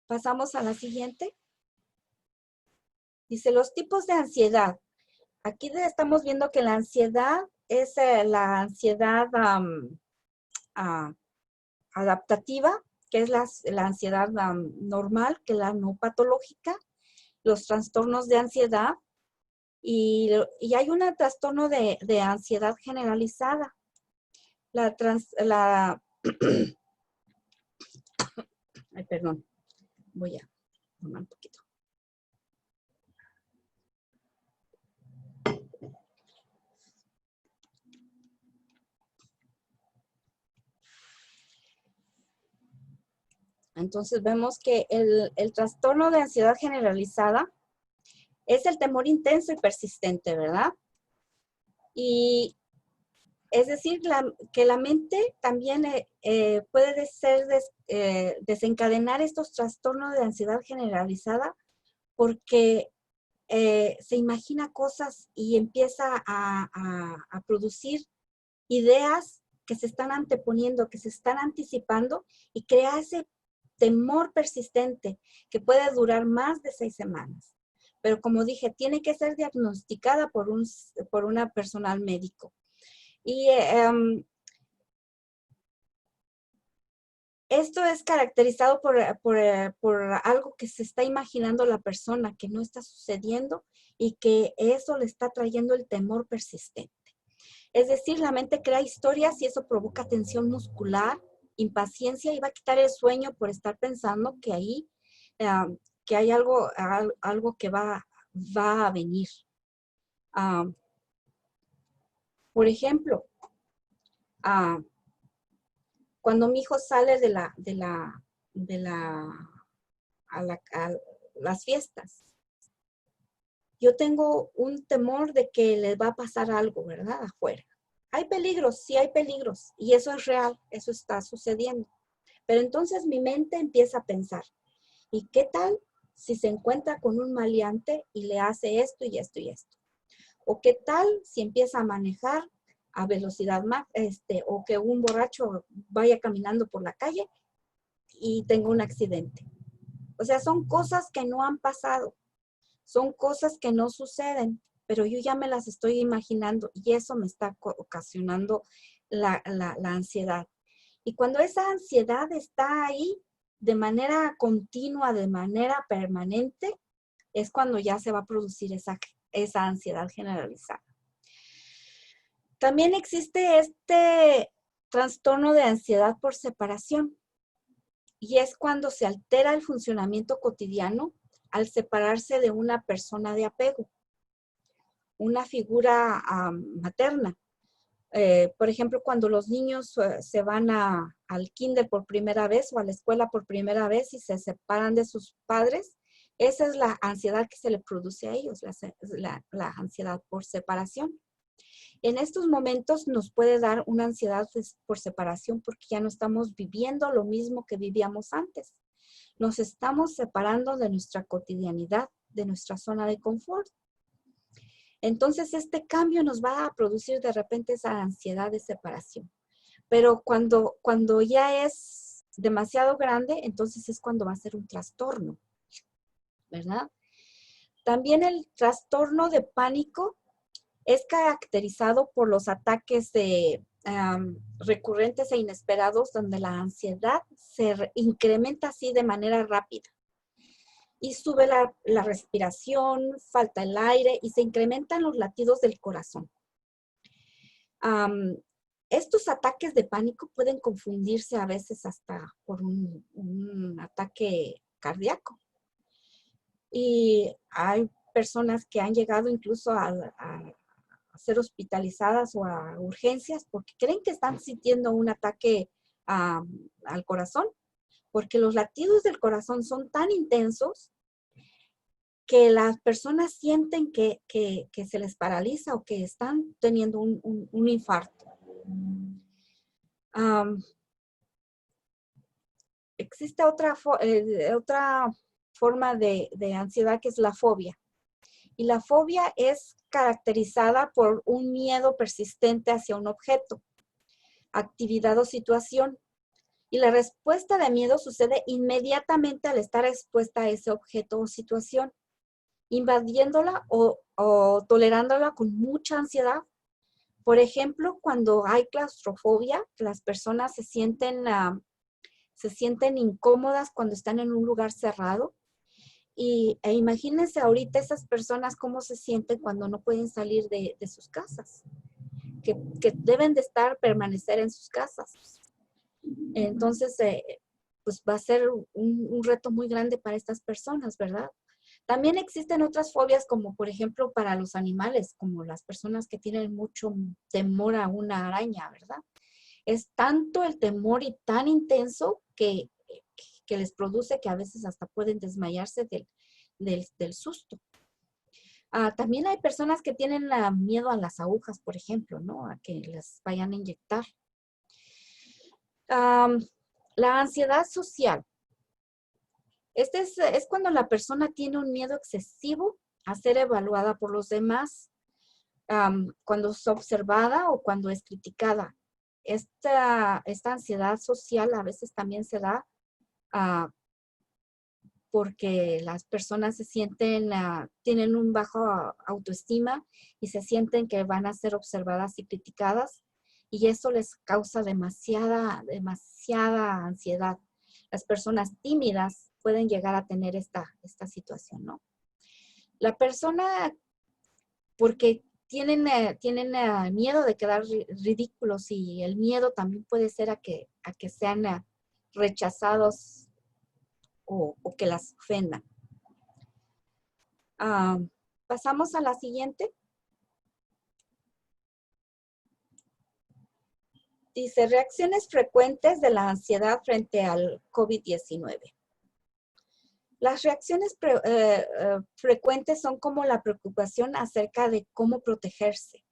Speaker 2: Pasamos a la siguiente. Dice, los tipos de ansiedad. Aquí estamos viendo que la ansiedad es la ansiedad adaptativa, que es la ansiedad normal, que es la no patológica, los trastornos de ansiedad, y hay un trastorno de ansiedad generalizada. Ay, perdón, voy a tomar un poquito. Entonces vemos que el trastorno de ansiedad generalizada es el temor intenso y persistente, ¿verdad? Y es decir, que la mente también puede desencadenar estos trastornos de ansiedad generalizada porque se imagina cosas y empieza a producir ideas que se están anteponiendo, que se están anticipando, y crea ese temor persistente que puede durar más de 6 semanas. Pero como dije, tiene que ser diagnosticada por una personal médico. Y esto es caracterizado por algo que se está imaginando la persona, que no está sucediendo, y que eso le está trayendo el temor persistente. Es decir, la mente crea historias y eso provoca tensión muscular, impaciencia, y va a quitar el sueño por estar pensando que ahí, que hay algo que va a venir. Por ejemplo, cuando mi hijo sale a las fiestas, yo tengo un temor de que le va a pasar algo, ¿verdad? Afuera. Hay peligros, sí hay peligros, y eso es real, eso está sucediendo. Pero entonces mi mente empieza a pensar, ¿y qué tal si se encuentra con un maleante y le hace esto y esto y esto? ¿O qué tal si empieza a manejar a velocidad más, o que un borracho vaya caminando por la calle y tenga un accidente. O sea, son cosas que no han pasado, son cosas que no suceden, pero yo ya me las estoy imaginando y eso me está ocasionando la ansiedad. Y cuando esa ansiedad está ahí de manera continua, de manera permanente, es cuando ya se va a producir esa ansiedad generalizada. También existe este trastorno de ansiedad por separación y es cuando se altera el funcionamiento cotidiano al separarse de una persona de apego, una figura materna. Por ejemplo, cuando los niños se van al kinder por primera vez o a la escuela por primera vez y se separan de sus padres, esa es la ansiedad que se le produce a ellos, la ansiedad por separación. En estos momentos nos puede dar una ansiedad por separación porque ya no estamos viviendo lo mismo que vivíamos antes. Nos estamos separando de nuestra cotidianidad, de nuestra zona de confort. Entonces, este cambio nos va a producir de repente esa ansiedad de separación. Pero cuando ya es demasiado grande, entonces es cuando va a ser un trastorno, ¿verdad? También el trastorno de pánico es caracterizado por los ataques recurrentes e inesperados donde la ansiedad se incrementa así de manera rápida. Y sube la respiración, falta el aire y se incrementan los latidos del corazón. Estos ataques de pánico pueden confundirse a veces hasta por un ataque cardíaco. Y hay personas que han llegado incluso a ser hospitalizadas o a urgencias porque creen que están sintiendo un ataque al corazón, porque los latidos del corazón son tan intensos que las personas sienten que se les paraliza o que están teniendo un infarto. Existe otra forma de ansiedad que es la fobia. Y la fobia es caracterizada por un miedo persistente hacia un objeto, actividad o situación. Y la respuesta de miedo sucede inmediatamente al estar expuesta a ese objeto o situación, invadiéndola o tolerándola con mucha ansiedad. Por ejemplo, cuando hay claustrofobia, las personas se sienten incómodas cuando están en un lugar cerrado. E imagínense ahorita esas personas cómo se sienten cuando no pueden salir de sus casas, que deben de permanecer en sus casas. Entonces, pues va a ser un reto muy grande para estas personas, ¿verdad? También existen otras fobias como, por ejemplo, para los animales, como las personas que tienen mucho temor a una araña, ¿verdad? Es tanto el temor y tan intenso que les produce que a veces hasta pueden desmayarse del susto. También hay personas que tienen miedo a las agujas, por ejemplo, ¿no? A que las vayan a inyectar. La ansiedad social. Este es cuando la persona tiene un miedo excesivo a ser evaluada por los demás, cuando es observada o cuando es criticada. Esta ansiedad social a veces también se da porque las personas se sienten, tienen un bajo autoestima y se sienten que van a ser observadas y criticadas y eso les causa demasiada ansiedad. Las personas tímidas pueden llegar a tener esta situación, ¿no? La persona, porque tienen miedo de quedar ridículos y el miedo también puede ser a que sean rechazados o que las ofendan. Pasamos a la siguiente. Dice, reacciones frecuentes de la ansiedad frente al COVID-19. Las reacciones frecuentes son como la preocupación acerca de cómo protegerse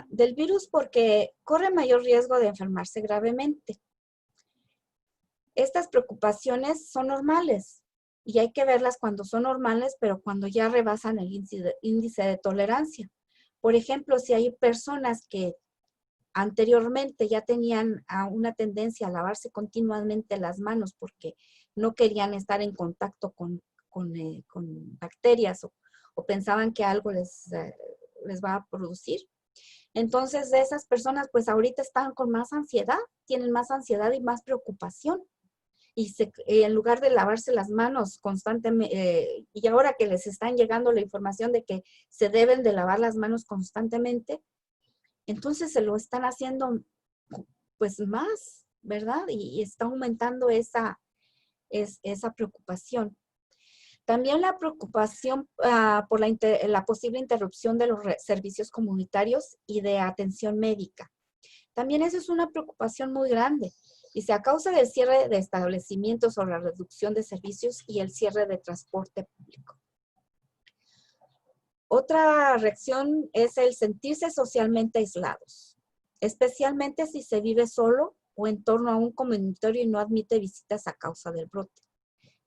Speaker 2: del virus porque corre mayor riesgo de enfermarse gravemente. Estas preocupaciones son normales y hay que verlas cuando son normales, pero cuando ya rebasan el índice de tolerancia. Por ejemplo, si hay personas que anteriormente ya tenían una tendencia a lavarse continuamente las manos porque no querían estar en contacto con bacterias o pensaban que algo les va a producir. Entonces, de esas personas, pues ahorita están con más ansiedad, tienen más ansiedad y más preocupación. Y en lugar de lavarse las manos constantemente, y ahora que les están llegando la información de que se deben de lavar las manos constantemente, entonces se lo están haciendo pues más, ¿verdad? Y está aumentando esa preocupación. También la preocupación por la posible interrupción de los servicios comunitarios y de atención médica. También eso es una preocupación muy grande. Dice, a causa del cierre de establecimientos o la reducción de servicios y el cierre de transporte público. Otra reacción es el sentirse socialmente aislados, especialmente si se vive solo o en torno a un comunitario y no admite visitas a causa del brote.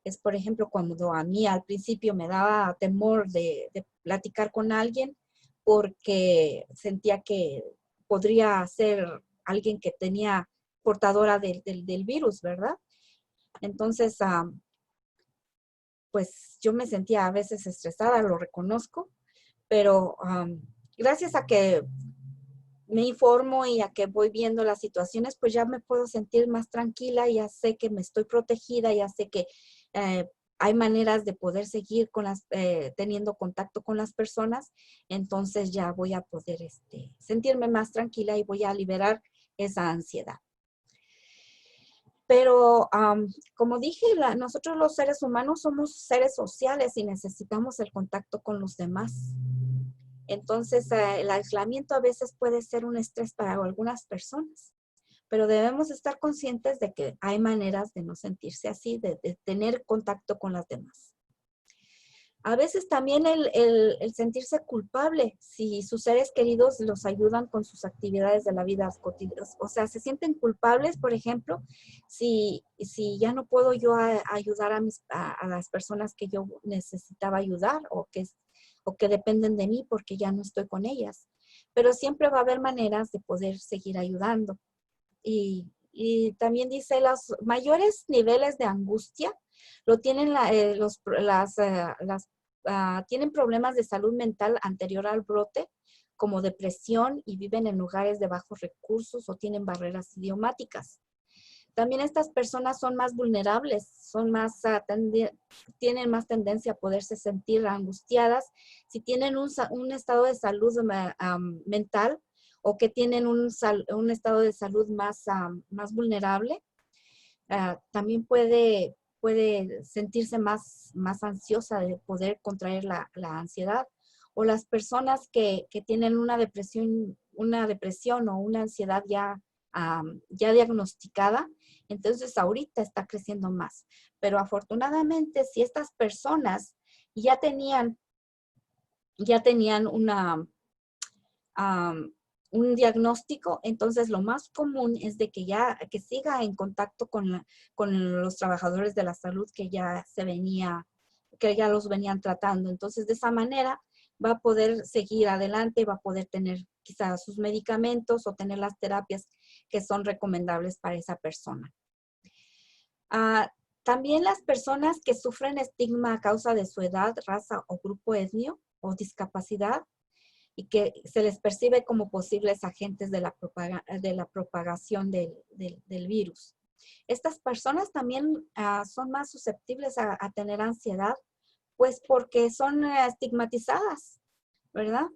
Speaker 2: Es, por ejemplo, cuando a mí al principio me daba temor de platicar con alguien porque sentía que podría ser alguien que tenía portadora del virus, ¿verdad? Entonces, pues yo me sentía a veces estresada, lo reconozco, pero gracias a que me informo y a que voy viendo las situaciones, pues ya me puedo sentir más tranquila, ya sé que me estoy protegida, ya sé que hay maneras de poder seguir teniendo contacto con las personas, entonces ya voy a poder sentirme más tranquila y voy a liberar esa ansiedad. Pero como dije, nosotros los seres humanos somos seres sociales y necesitamos el contacto con los demás. Entonces, el aislamiento a veces puede ser un estrés para algunas personas, pero debemos estar conscientes de que hay maneras de no sentirse así, de tener contacto con las demás. A veces también el sentirse culpable, si sus seres queridos los ayudan con sus actividades de la vida cotidiana. O sea, se sienten culpables, por ejemplo, si ya no puedo yo ayudar a las personas que yo necesitaba ayudar o que dependen de mí porque ya no estoy con ellas. Pero siempre va a haber maneras de poder seguir ayudando. Y también dice, los mayores niveles de angustia lo tienen tienen problemas de salud mental anterior al brote, como depresión y viven en lugares de bajos recursos o tienen barreras idiomáticas. También estas personas son más vulnerables, tienen más tendencia a poderse sentir angustiadas si tienen un estado de salud mental o que tienen un estado de salud más vulnerable. También puede sentirse más ansiosa de poder contraer la ansiedad. O las personas que tienen una depresión o una ansiedad ya diagnosticada, entonces ahorita está creciendo más. Pero afortunadamente, si estas personas ya tenían un diagnóstico, entonces lo más común es de que siga en contacto con los trabajadores de la salud que ya los venían tratando. Entonces, de esa manera va a poder seguir adelante, va a poder tener quizás sus medicamentos o tener las terapias que son recomendables para esa persona. También las personas que sufren estigma a causa de su edad, raza o grupo étnico o discapacidad, y que se les percibe como posibles agentes de la propagación del virus. Estas personas también son más susceptibles a tener ansiedad, pues porque son estigmatizadas, ¿verdad?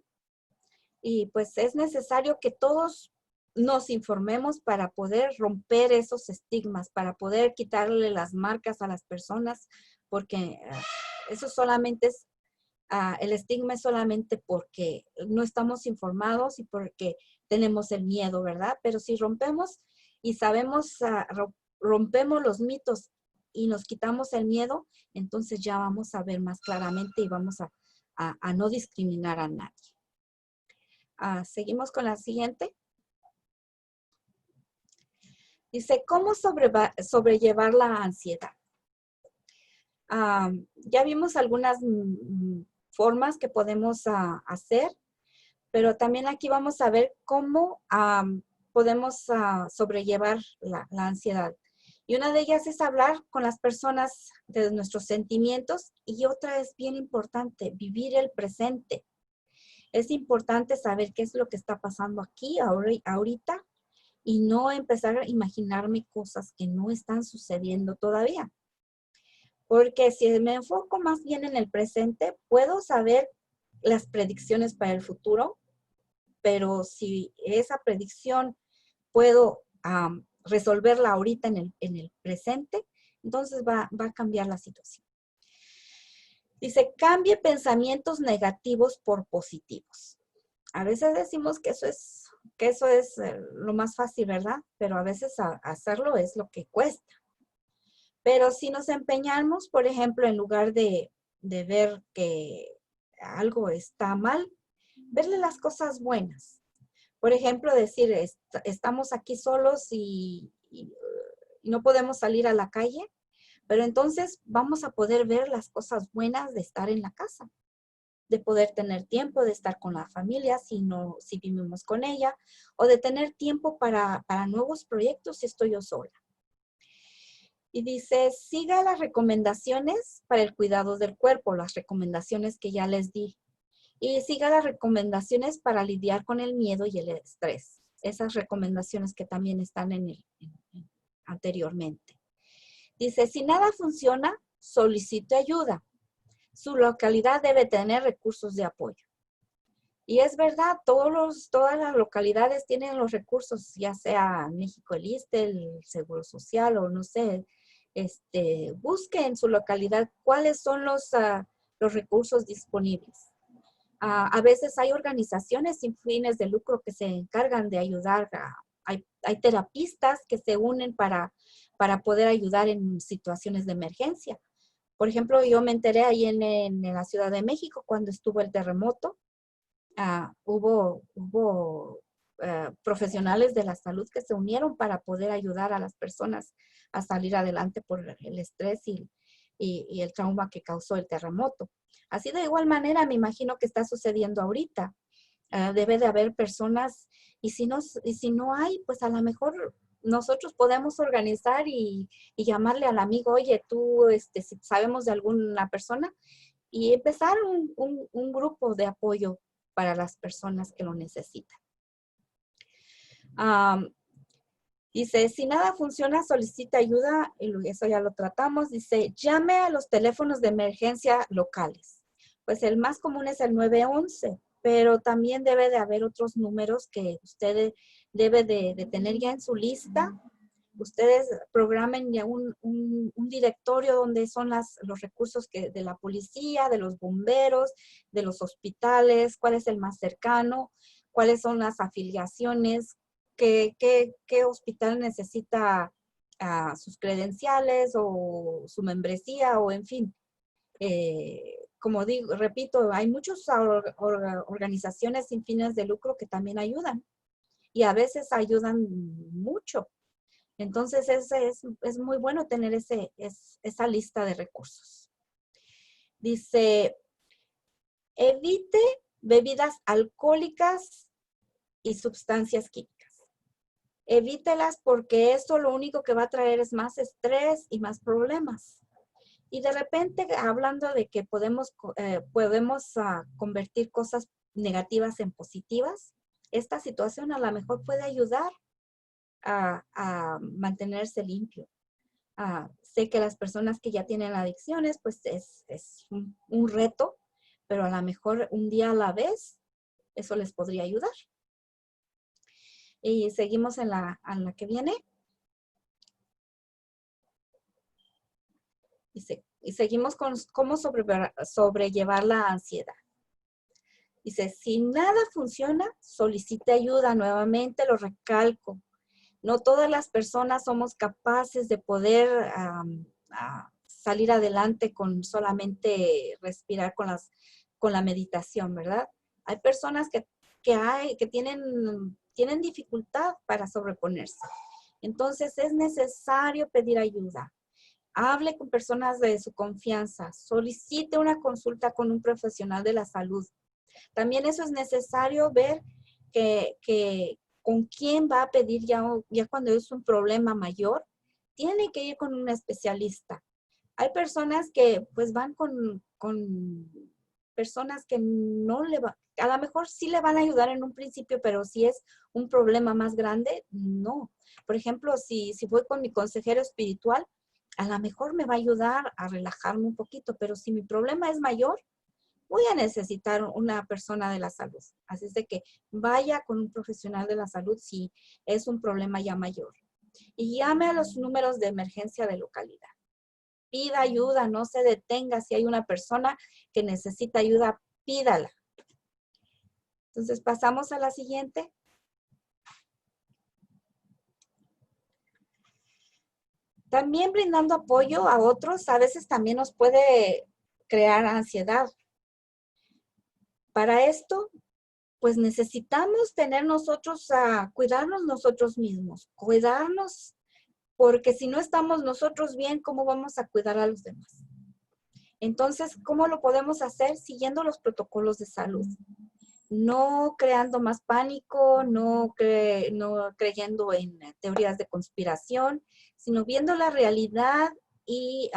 Speaker 2: Y pues es necesario que todos nos informemos para poder romper esos estigmas, para poder quitarle las marcas a las personas, porque eso solamente es el estigma es solamente porque no estamos informados y porque tenemos el miedo, ¿verdad? Pero si rompemos y rompemos los mitos y nos quitamos el miedo, entonces ya vamos a ver más claramente y vamos a no discriminar a nadie. Seguimos con la siguiente. Dice, ¿cómo sobrellevar la ansiedad? Ya vimos algunas formas que podemos hacer, Pero también aquí vamos a ver cómo podemos sobrellevar la ansiedad. Y una de ellas es hablar con las personas de nuestros sentimientos, y otra es bien importante, vivir el presente. Es importante saber qué es lo que está pasando aquí, ahorita, y no empezar a imaginarme cosas que no están sucediendo todavía. Porque si me enfoco más bien en el presente, puedo saber las predicciones para el futuro, pero si esa predicción puedo resolverla ahorita en el presente, entonces va a cambiar la situación. Dice, cambie pensamientos negativos por positivos. A veces decimos que eso es lo más fácil, ¿verdad? Pero a veces hacerlo es lo que cuesta. Pero si nos empeñamos, por ejemplo, en lugar de ver que algo está mal, verle las cosas buenas. Por ejemplo, decir, estamos aquí solos y no podemos salir a la calle, pero entonces vamos a poder ver las cosas buenas de estar en la casa, de poder tener tiempo de estar con la familia si vivimos con ella, o de tener tiempo para nuevos proyectos si estoy yo sola. Y dice, siga las recomendaciones para el cuidado del cuerpo, las recomendaciones que ya les di. Y siga las recomendaciones para lidiar con el miedo y el estrés. Esas recomendaciones que también están anteriormente. Dice, si nada funciona, solicite ayuda. Su localidad debe tener recursos de apoyo. Y es verdad, todas las localidades tienen los recursos, ya sea México el ISSSTE, el Seguro Social o no sé, busque en su localidad cuáles son los recursos disponibles. A veces hay organizaciones sin fines de lucro que se encargan de ayudar. Hay terapistas que se unen para poder ayudar en situaciones de emergencia. Por ejemplo, yo me enteré ahí en la Ciudad de México cuando estuvo el terremoto. Hubo profesionales de la salud que se unieron para poder ayudar a las personas a salir adelante por el estrés y el trauma que causó el terremoto. Así de igual manera, me imagino que está sucediendo ahorita. Debe de haber personas, y si no hay, pues a lo mejor nosotros podemos organizar y llamarle al amigo, oye, tú, si sabemos de alguna persona, y empezar un grupo de apoyo para las personas que lo necesitan. Dice, si nada funciona, solicita ayuda, y eso ya lo tratamos. Dice, llame a los teléfonos de emergencia locales. Pues el más común es el 911, pero también debe de haber otros números que ustedes debe de tener ya en su lista. Ustedes programen ya un directorio donde son los recursos de la policía, de los bomberos, de los hospitales, cuál es el más cercano, cuáles son las afiliaciones, qué hospital necesita sus credenciales o su membresía o en fin. Como digo, repito, hay muchas organizaciones sin fines de lucro que también ayudan y a veces ayudan mucho. Entonces, es muy bueno tener esa lista de recursos. Dice, evite bebidas alcohólicas y sustancias químicas. Evítelas porque esto lo único que va a traer es más estrés y más problemas. Y de repente, hablando de que podemos convertir cosas negativas en positivas, esta situación a lo mejor puede ayudar a mantenerse limpio. Sé que las personas que ya tienen adicciones, pues es un reto, pero a lo mejor un día a la vez, eso les podría ayudar. Y seguimos en la que viene. Y seguimos con cómo sobrellevar la ansiedad. Dice, si nada funciona, solicite ayuda. Nuevamente lo recalco. No todas las personas somos capaces de poder salir adelante con solamente respirar con la meditación, ¿verdad? Hay personas que tienen dificultad para sobreponerse. Entonces es necesario pedir ayuda. Hable con personas de su confianza. Solicite una consulta con un profesional de la salud. También eso es necesario ver que con quién va a pedir ya cuando es un problema mayor, tiene que ir con un especialista. Hay personas que pues van con personas que no le van, a lo mejor sí le van a ayudar en un principio, pero si es un problema más grande, no. Por ejemplo, si voy con mi consejero espiritual, a lo mejor me va a ayudar a relajarme un poquito, pero si mi problema es mayor, voy a necesitar una persona de la salud. Así es de que vaya con un profesional de la salud si es un problema ya mayor. Y llame a los números de emergencia de localidad. Pida ayuda, no se detenga. Si hay una persona que necesita ayuda, pídala. Entonces, pasamos a la siguiente. También brindando apoyo a otros, a veces también nos puede crear ansiedad. Para esto, pues necesitamos tener nosotros a cuidarnos nosotros mismos, cuidarnos, porque si no estamos nosotros bien, ¿cómo vamos a cuidar a los demás? Entonces, ¿cómo lo podemos hacer? Siguiendo los protocolos de salud. No creando más pánico, no creyendo en teorías de conspiración, sino viendo la realidad y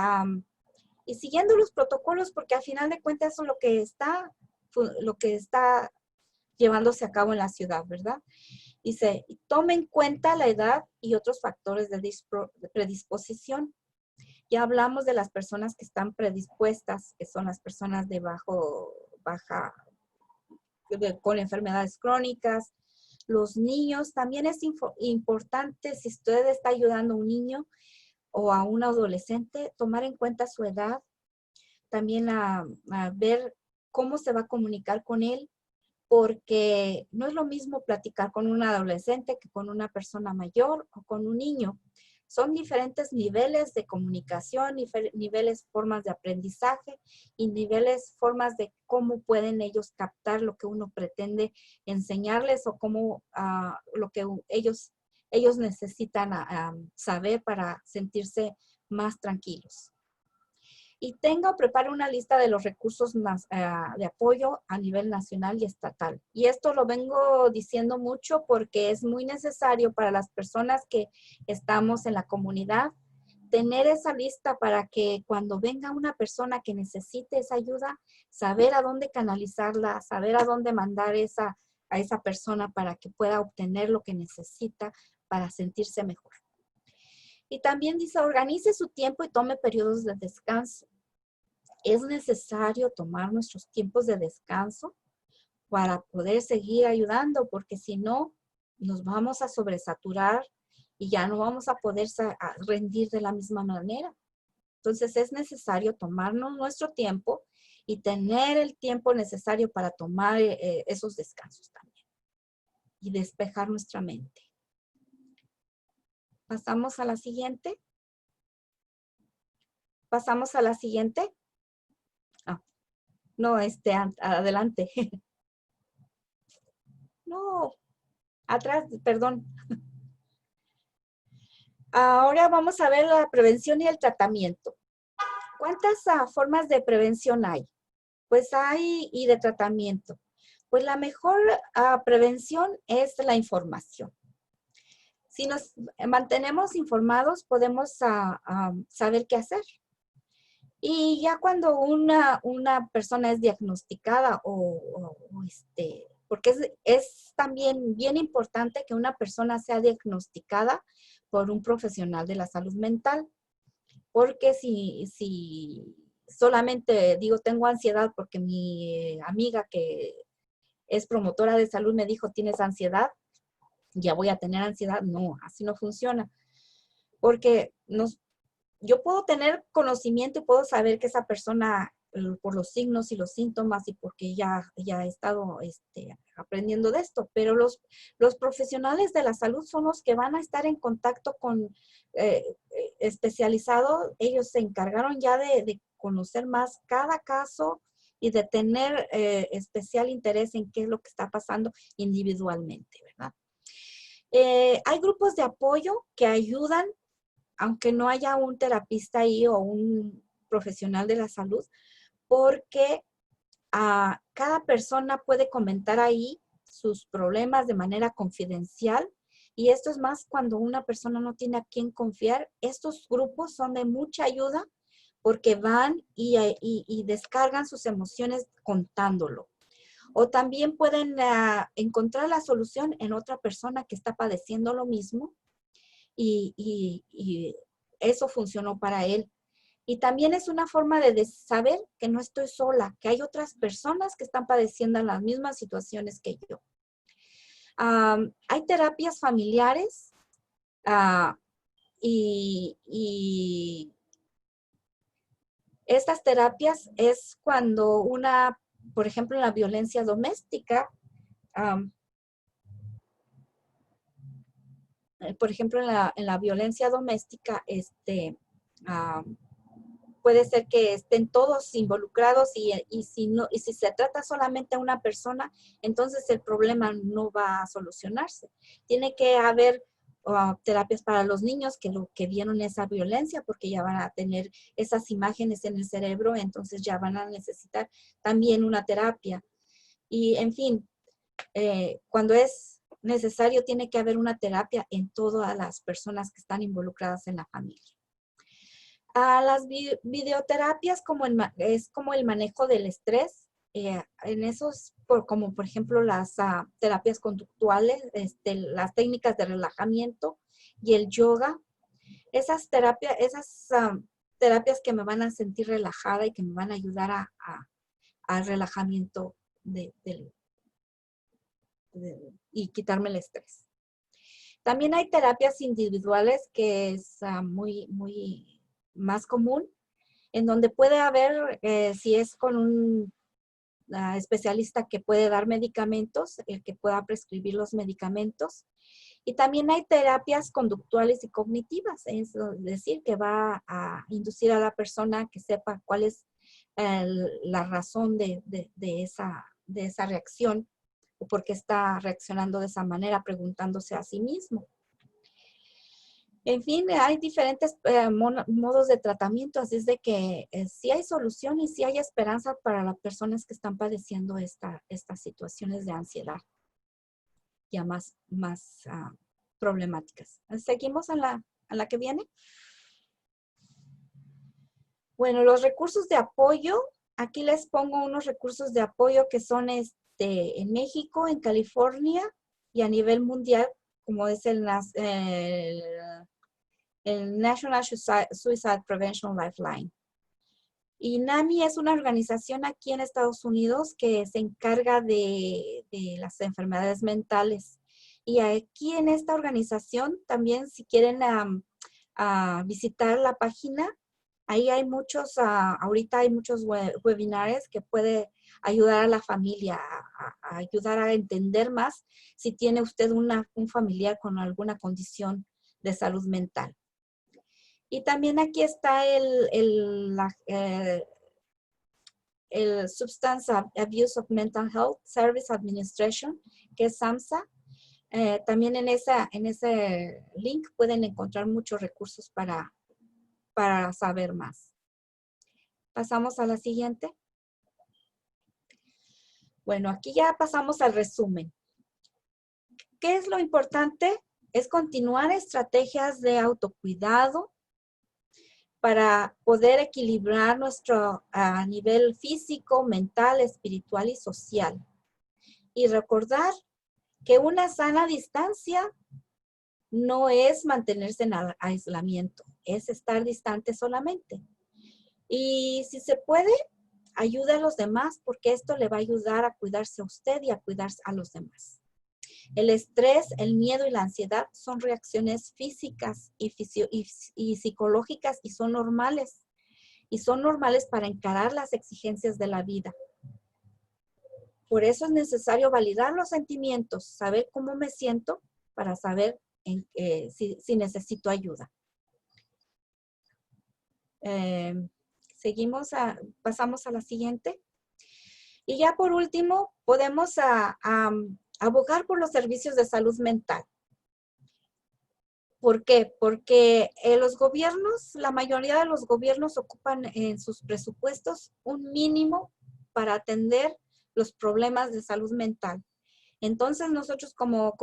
Speaker 2: siguiendo los protocolos, porque al final de cuentas eso es lo que está llevándose a cabo en la ciudad, ¿verdad? Dice, tome en cuenta la edad y otros factores de predisposición. Ya hablamos de las personas que están predispuestas, que son las personas de con enfermedades crónicas. Los niños, también es importante, si usted está ayudando a un niño o a un adolescente, tomar en cuenta su edad, también a ver cómo se va a comunicar con él, porque no es lo mismo platicar con un adolescente que con una persona mayor o con un niño. Son diferentes niveles de comunicación, niveles, formas de aprendizaje y niveles, formas de cómo pueden ellos captar lo que uno pretende enseñarles o cómo lo que ellos necesitan saber para sentirse más tranquilos. Y tenga o prepare una lista de los recursos de apoyo a nivel nacional y estatal. Y esto lo vengo diciendo mucho porque es muy necesario para las personas que estamos en la comunidad tener esa lista para que cuando venga una persona que necesite esa ayuda, saber a dónde canalizarla, saber a dónde mandar a esa persona para que pueda obtener lo que necesita para sentirse mejor. Y también dice, organice su tiempo y tome periodos de descanso. Es necesario tomar nuestros tiempos de descanso para poder seguir ayudando, porque si no, nos vamos a sobresaturar y ya no vamos a poder rendir de la misma manera. Entonces es necesario tomarnos nuestro tiempo y tener el tiempo necesario para tomar esos descansos también y despejar nuestra mente. Pasamos a la siguiente. Pasamos a la siguiente. No, adelante. No, atrás, perdón. Ahora vamos a ver la prevención y el tratamiento. ¿Cuántas formas de prevención hay? Pues hay y de tratamiento. Pues la mejor prevención es la información. Si nos mantenemos informados, podemos saber qué hacer. Y ya cuando una persona es diagnosticada porque es también bien importante que una persona sea diagnosticada por un profesional de la salud mental, porque si solamente digo tengo ansiedad porque mi amiga que es promotora de salud me dijo tienes ansiedad, ya voy a tener ansiedad. No, así no funciona, porque yo puedo tener conocimiento y puedo saber que esa persona, por los signos y los síntomas y porque ya he estado aprendiendo de esto, pero los profesionales de la salud son los que van a estar en contacto con especializados. Ellos se encargaron ya de conocer más cada caso y de tener especial interés en qué es lo que está pasando individualmente, ¿verdad? Hay grupos de apoyo que ayudan, aunque no haya un terapista ahí o un profesional de la salud, porque cada persona puede comentar ahí sus problemas de manera confidencial, y esto es más cuando una persona no tiene a quién confiar. Estos grupos son de mucha ayuda porque van y descargan sus emociones contándolo. O también pueden encontrar la solución en otra persona que está padeciendo lo mismo y eso funcionó para él. Y también es una forma de saber que no estoy sola, que hay otras personas que están padeciendo las mismas situaciones que yo. Hay terapias familiares y estas terapias es cuando por ejemplo, en la violencia doméstica, en la violencia doméstica, puede ser que estén todos involucrados y si se trata solamente a una persona, entonces el problema no va a solucionarse. Tiene que haber terapias para los niños que vieron esa violencia, porque ya van a tener esas imágenes en el cerebro, entonces ya van a necesitar también una terapia. Y en fin, cuando es necesario, tiene que haber una terapia en todas las personas que están involucradas en la familia. Las videoterapias es como el manejo del estrés. En esos, como por ejemplo las terapias conductuales, las técnicas de relajamiento y el yoga. Esas terapias que me van a sentir relajada y que me van a ayudar al relajamiento y quitarme el estrés. También hay terapias individuales, que es muy más común, en donde puede haber, si es con un especialista que puede dar medicamentos, el que pueda prescribir los medicamentos. Y también hay terapias conductuales y cognitivas, es decir, que va a inducir a la persona que sepa cuál es la razón de esa reacción, o por qué está reaccionando de esa manera, preguntándose a sí mismo. En fin, hay diferentes modos de tratamiento, así es de que sí hay solución y sí hay esperanza para las personas que están padeciendo estas situaciones de ansiedad ya más problemáticas. ¿Seguimos a la que viene? Bueno, los recursos de apoyo. Aquí les pongo unos recursos de apoyo que son en México, en California y a nivel mundial, como es el National Suicide Prevention Lifeline. Y NAMI es una organización aquí en Estados Unidos que se encarga de las enfermedades mentales. Y aquí en esta organización también, si quieren visitar la página, ahí hay ahorita hay muchos webinars que puede ayudar a la familia, a ayudar a entender más si tiene usted un familiar con alguna condición de salud mental. Y también aquí está el Substance Abuse of Mental Health Service Administration, que es SAMHSA. También en ese link pueden encontrar muchos recursos para saber más. Pasamos a la siguiente. Bueno, aquí ya pasamos al resumen. ¿Qué es lo importante? Es continuar estrategias de autocuidado para poder equilibrar nuestro nivel físico, mental, espiritual y social. Y recordar que una sana distancia no es mantenerse en aislamiento, es estar distante solamente. Y si se puede, ayude a los demás, porque esto le va a ayudar a cuidarse a usted y a cuidarse a los demás. El estrés, el miedo y la ansiedad son reacciones físicas y psicológicas y son normales. Y son normales para encarar las exigencias de la vida. Por eso es necesario validar los sentimientos, saber cómo me siento para saber si necesito ayuda. Pasamos a la siguiente. Y ya por último, podemos abogar por los servicios de salud mental. ¿Por qué? Porque los gobiernos, la mayoría de los gobiernos ocupan en sus presupuestos un mínimo para atender los problemas de salud mental. Entonces, nosotros como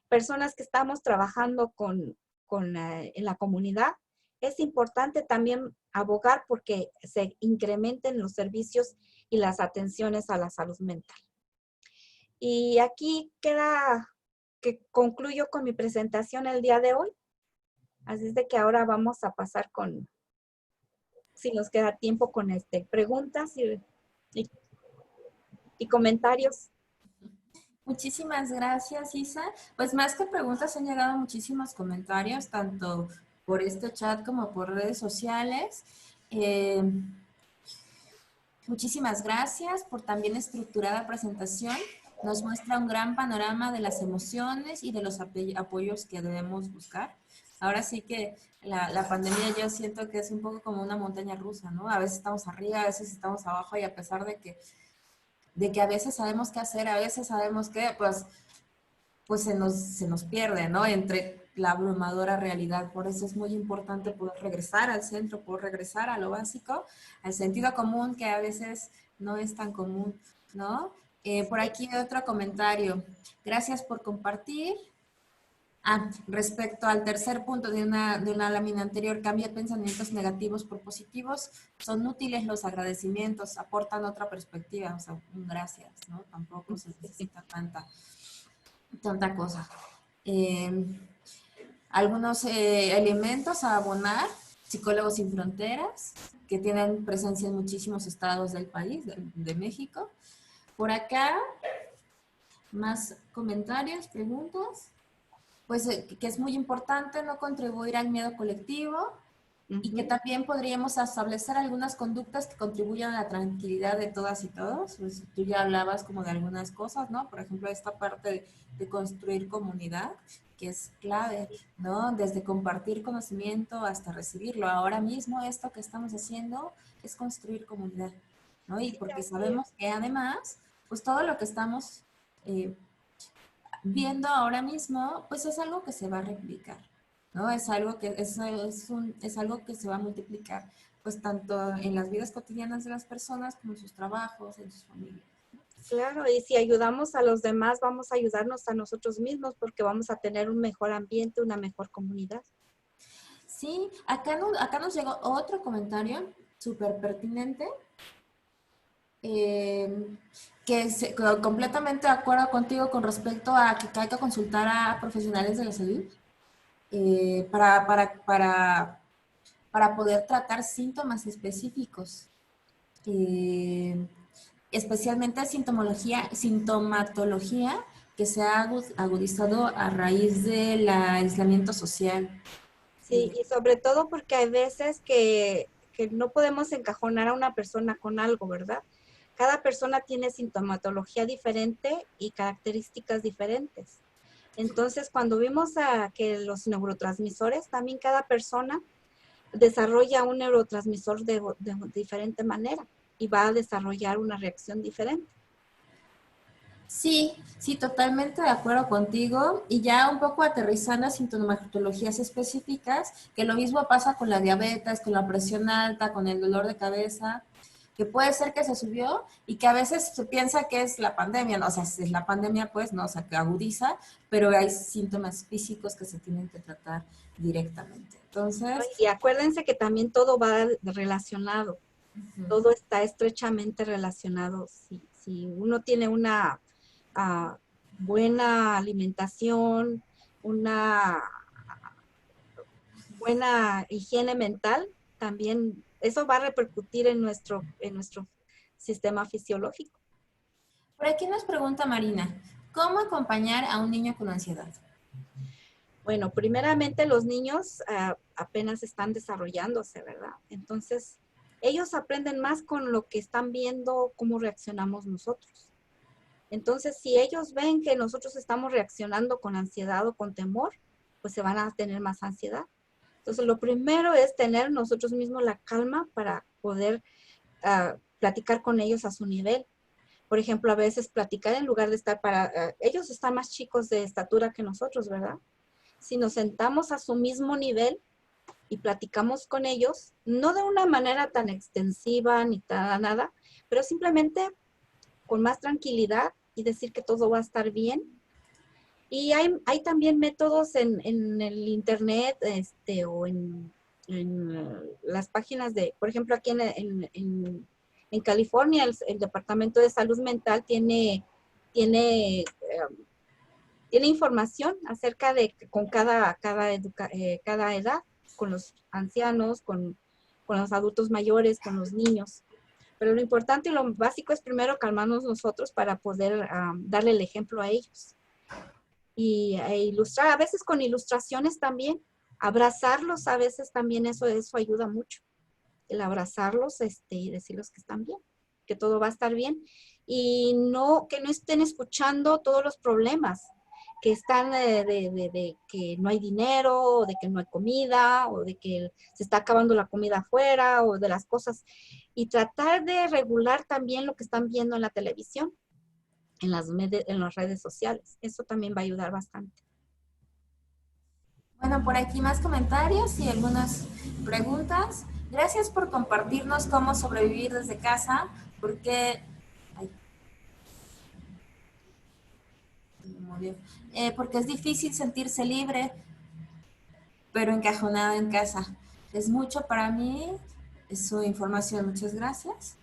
Speaker 2: personas que estamos trabajando en la comunidad, es importante también abogar porque se incrementen los servicios y las atenciones a la salud mental. Y aquí queda que concluyo con mi presentación el día de hoy. Así es de que ahora vamos a pasar con, si nos queda tiempo, con preguntas y comentarios.
Speaker 1: Muchísimas gracias, Isa. Pues más que preguntas, han llegado muchísimos comentarios, tanto por este chat como por redes sociales. Muchísimas gracias por también estructurada presentación. Nos muestra un gran panorama de las emociones y de los apoyos que debemos buscar. Ahora sí que la pandemia yo siento que es un poco como una montaña rusa, ¿no? A veces estamos arriba, a veces estamos abajo y a pesar de que a veces sabemos qué hacer, a veces sabemos que pues se nos pierde, ¿no? Entre la abrumadora realidad. Por eso es muy importante poder regresar al centro, poder regresar a lo básico, al sentido común que a veces no es tan común, ¿no? Por aquí otro comentario. Gracias por compartir. Respecto al tercer punto de una lámina anterior, cambia pensamientos negativos por positivos. Son útiles los agradecimientos, aportan otra perspectiva, o sea, un gracias, ¿no? Tampoco se necesita tanta cosa. Algunos elementos a abonar, Psicólogos Sin Fronteras, que tienen presencia en muchísimos estados del país, de México. Por acá, más comentarios, preguntas. Pues que es muy importante no contribuir al miedo colectivo y que también podríamos establecer algunas conductas que contribuyan a la tranquilidad de todas y todos. Pues tú ya hablabas como de algunas cosas, ¿no? Por ejemplo, esta parte de construir comunidad, que es clave, ¿no? Desde compartir conocimiento hasta recibirlo. Ahora mismo esto que estamos haciendo es construir comunidad, ¿no? Y porque sabemos que además, pues todo lo que estamos viendo ahora mismo, pues es algo que se va a replicar, ¿no? Es algo que, es algo que se va a multiplicar, pues tanto en las vidas cotidianas de las personas como en sus trabajos, en sus familias.
Speaker 2: Claro, y si ayudamos a los demás, vamos a ayudarnos a nosotros mismos porque vamos a tener un mejor ambiente, una mejor comunidad.
Speaker 1: Sí, acá nos llegó otro comentario súper pertinente, completamente de acuerdo contigo con respecto a que hay que consultar a profesionales de la salud para poder tratar síntomas específicos. Especialmente sintomatología que se ha agudizado a raíz del aislamiento social.
Speaker 2: Sí, y sobre todo porque hay veces que no podemos encajonar a una persona con algo, ¿verdad? Cada persona tiene sintomatología diferente y características diferentes. Entonces, cuando vimos que los neurotransmisores, también cada persona desarrolla un neurotransmisor de diferente manera y va a desarrollar una reacción diferente.
Speaker 1: Sí, sí, totalmente de acuerdo contigo. Y ya un poco aterrizando a sintomatologías específicas, que lo mismo pasa con la diabetes, con la presión alta, con el dolor de cabeza, que puede ser que se subió y que a veces se piensa que es la pandemia, ¿no? O sea, si es la pandemia, pues, no, o sea, que agudiza, pero hay síntomas físicos que se tienen que tratar directamente. Entonces...
Speaker 2: Y acuérdense que también todo va relacionado, todo está estrechamente relacionado. Si uno tiene una buena alimentación, una buena higiene mental, también eso va a repercutir en nuestro sistema fisiológico.
Speaker 1: Por aquí nos pregunta Marina, ¿cómo acompañar a un niño con ansiedad?
Speaker 2: Bueno, primeramente los niños apenas están desarrollándose, ¿verdad? Entonces, ellos aprenden más con lo que están viendo, cómo reaccionamos nosotros. Entonces, si ellos ven que nosotros estamos reaccionando con ansiedad o con temor, pues se van a tener más ansiedad. Entonces, lo primero es tener nosotros mismos la calma para poder platicar con ellos a su nivel. Por ejemplo, a veces platicar en lugar de estar ellos están más chicos de estatura que nosotros, ¿verdad? Si nos sentamos a su mismo nivel y platicamos con ellos, no de una manera tan extensiva ni nada, pero simplemente con más tranquilidad y decir que todo va a estar bien. Y hay también métodos en el internet o en las páginas de, por ejemplo, aquí en California, el Departamento de Salud Mental tiene información acerca de con cada edad, con los ancianos, con los adultos mayores, con los niños. Pero lo importante y lo básico es primero calmarnos nosotros para poder darle el ejemplo a ellos. E ilustrar, a veces con ilustraciones también, abrazarlos, a veces también eso ayuda mucho. El abrazarlos y decirles que están bien, que todo va a estar bien. Y que no estén escuchando todos los problemas que están de que no hay dinero, o de que no hay comida, o de que se está acabando la comida afuera, o de las cosas. Y tratar de regular también lo que están viendo en la televisión, en las redes sociales. Eso también va a ayudar bastante.
Speaker 1: Bueno, por aquí más comentarios y algunas preguntas. Gracias por compartirnos cómo sobrevivir desde casa, porque porque es difícil sentirse libre, pero encajonada en casa. Es mucho para mí su información. Muchas gracias.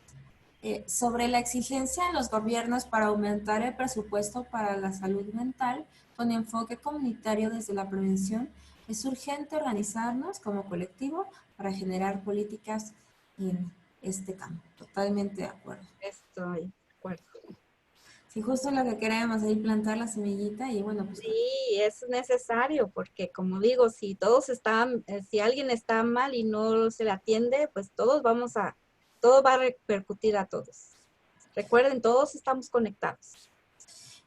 Speaker 1: Sobre la exigencia en los gobiernos para aumentar el presupuesto para la salud mental con enfoque comunitario desde la prevención, es urgente organizarnos como colectivo para generar políticas en este campo. Totalmente de acuerdo.
Speaker 2: Estoy de acuerdo.
Speaker 1: Sí, justo lo que queremos, ahí plantar la semillita y bueno, pues...
Speaker 2: Sí, es necesario porque como digo, si si alguien está mal y no se le atiende, pues todo va a repercutir a todos. Recuerden, todos estamos conectados.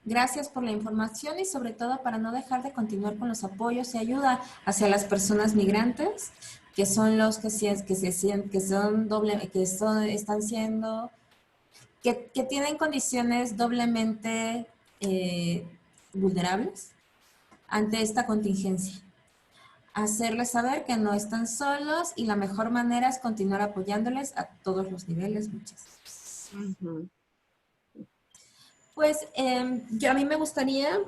Speaker 1: Gracias por la información y sobre todo para no dejar de continuar con los apoyos y ayuda hacia las personas migrantes, que son los que están siendo, que tienen condiciones doblemente vulnerables ante esta contingencia. Hacerles saber que no están solos y la mejor manera es continuar apoyándoles a todos los niveles. Muchas gracias.
Speaker 2: Uh-huh.
Speaker 1: Pues a mí me gustaría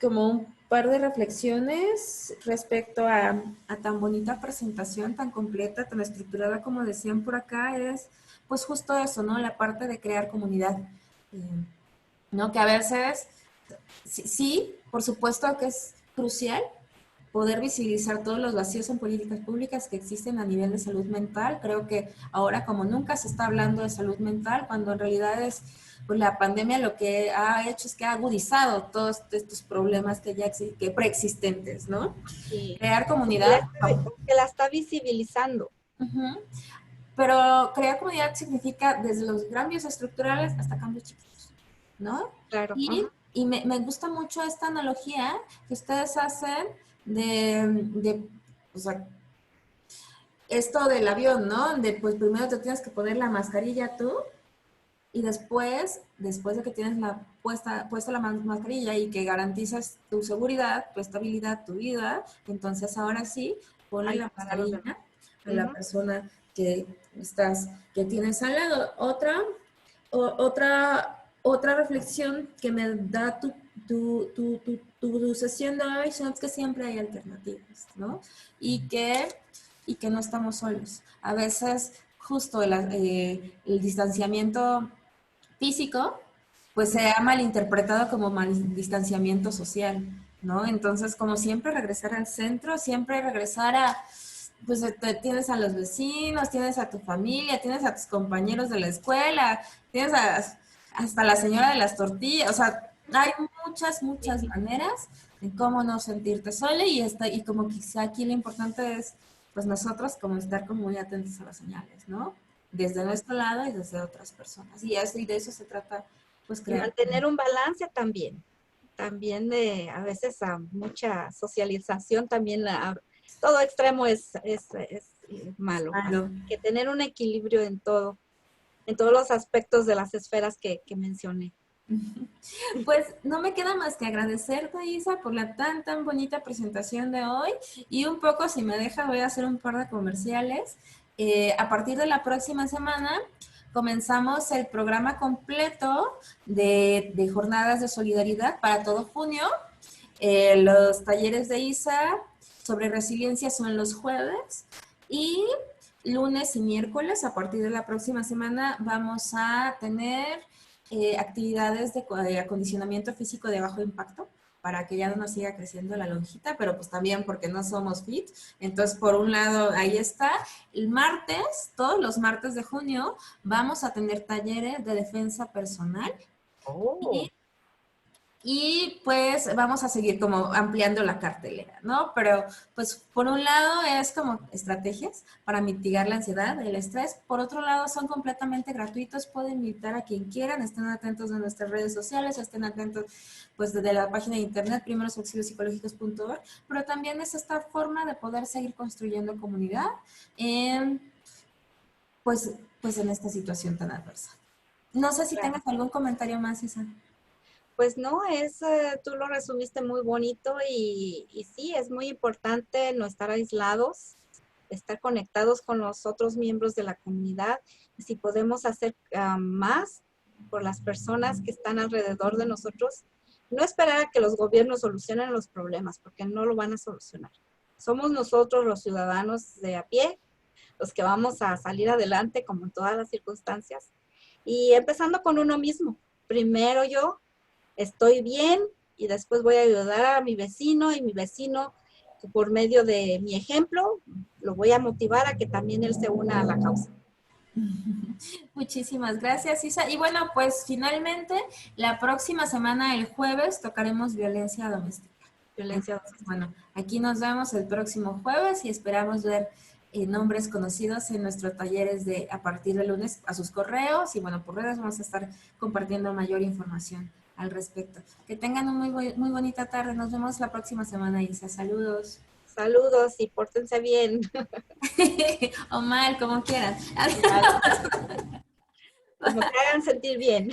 Speaker 1: como un par de reflexiones respecto a tan bonita presentación, tan completa, tan estructurada como decían por acá, es pues justo eso, ¿no? La parte de crear comunidad, ¿no? Que a veces, sí, por supuesto que es crucial poder visibilizar todos los vacíos en políticas públicas que existen a nivel de salud mental. Creo que ahora como nunca se está hablando de salud mental, cuando en realidad pues la pandemia lo que ha hecho es que ha agudizado todos estos problemas que preexistentes, ¿no?
Speaker 2: Sí.
Speaker 1: Crear comunidad.
Speaker 2: Que la está visibilizando.
Speaker 1: Uh-huh. Pero crear comunidad significa desde los cambios estructurales hasta cambios chiquitos, ¿no?
Speaker 2: Claro.
Speaker 1: Y me gusta mucho esta analogía que ustedes hacen o sea, esto del avión, ¿no? Pues primero te tienes que poner la mascarilla tú y después de que tienes puesta la mascarilla y que garantizas tu seguridad, tu estabilidad, tu vida, entonces ahora sí, ponle la mascarilla a la persona que tienes al lado. Otra reflexión que me da tu sesión de hoy son que siempre hay alternativas, ¿no? Y que no estamos solos. A veces justo el distanciamiento físico, pues se ha malinterpretado como distanciamiento social, ¿no? Entonces, como siempre, regresar al centro, siempre regresar pues tienes a los vecinos, tienes a tu familia, tienes a tus compañeros de la escuela, tienes hasta la señora de las tortillas, o sea, hay muchas maneras de cómo no sentirte sola y como quizá aquí lo importante es, pues nosotros como estar como muy atentos a las señales, ¿no? Desde nuestro lado y desde otras personas. Y de eso se trata, pues crear.
Speaker 2: Y mantener un balance también de a veces a mucha socialización también, todo extremo es malo. Que tener un equilibrio en todos los aspectos de las esferas que mencioné.
Speaker 1: Pues no me queda más que agradecerte, Isa, por la tan bonita presentación de hoy. Y un poco, si me deja, voy a hacer un par de comerciales. A partir de la próxima semana comenzamos el programa completo de jornadas de solidaridad para todo junio. Los talleres de Isa sobre resiliencia son los jueves y lunes y miércoles, a partir de la próxima semana, vamos a tener actividades de acondicionamiento físico de bajo impacto para que ya no nos siga creciendo la lonjita, pero pues también porque no somos fit. Entonces, por un lado, ahí está. El martes, todos los martes de junio, vamos a tener talleres de defensa personal.
Speaker 2: Oh.
Speaker 1: Y pues vamos a seguir como ampliando la cartelera, ¿no? Pero pues por un lado es como estrategias para mitigar la ansiedad, el estrés. Por otro lado son completamente gratuitos, pueden invitar a quien quieran, estén atentos de nuestras redes sociales, estén atentos pues desde la página de internet primerosauxiliosicológicos.org, pero también es esta forma de poder seguir construyendo comunidad en, pues, pues en esta situación tan adversa. No sé si
Speaker 2: Claro.
Speaker 1: tengas algún comentario más, Isa.
Speaker 2: Pues no, tú lo resumiste muy bonito y sí, es muy importante no estar aislados, estar conectados con los otros miembros de la comunidad. Y si podemos hacer más por las personas que están alrededor de nosotros, no esperar a que los gobiernos solucionen los problemas, porque no lo van a solucionar. Somos nosotros los ciudadanos de a pie los que vamos a salir adelante como en todas las circunstancias. Y empezando con uno mismo. Primero yo estoy bien y después voy a ayudar a mi vecino y mi vecino por medio de mi ejemplo lo voy a motivar a que también él se una a la causa.
Speaker 1: Muchísimas gracias, Isa. Y bueno, pues finalmente la próxima semana, el jueves, tocaremos violencia doméstica.
Speaker 2: Violencia
Speaker 1: Entonces,
Speaker 2: doméstica.
Speaker 1: bueno, aquí nos vemos el próximo jueves y esperamos ver nombres conocidos en nuestros talleres de a partir de lunes a sus correos y bueno, por redes vamos a estar compartiendo mayor información al respecto. Que tengan una muy bonita tarde. Nos vemos la próxima semana, Isa. Saludos.
Speaker 2: Saludos y pórtense bien.
Speaker 1: O mal, como quieran.
Speaker 2: Igual, como te hagan sentir bien.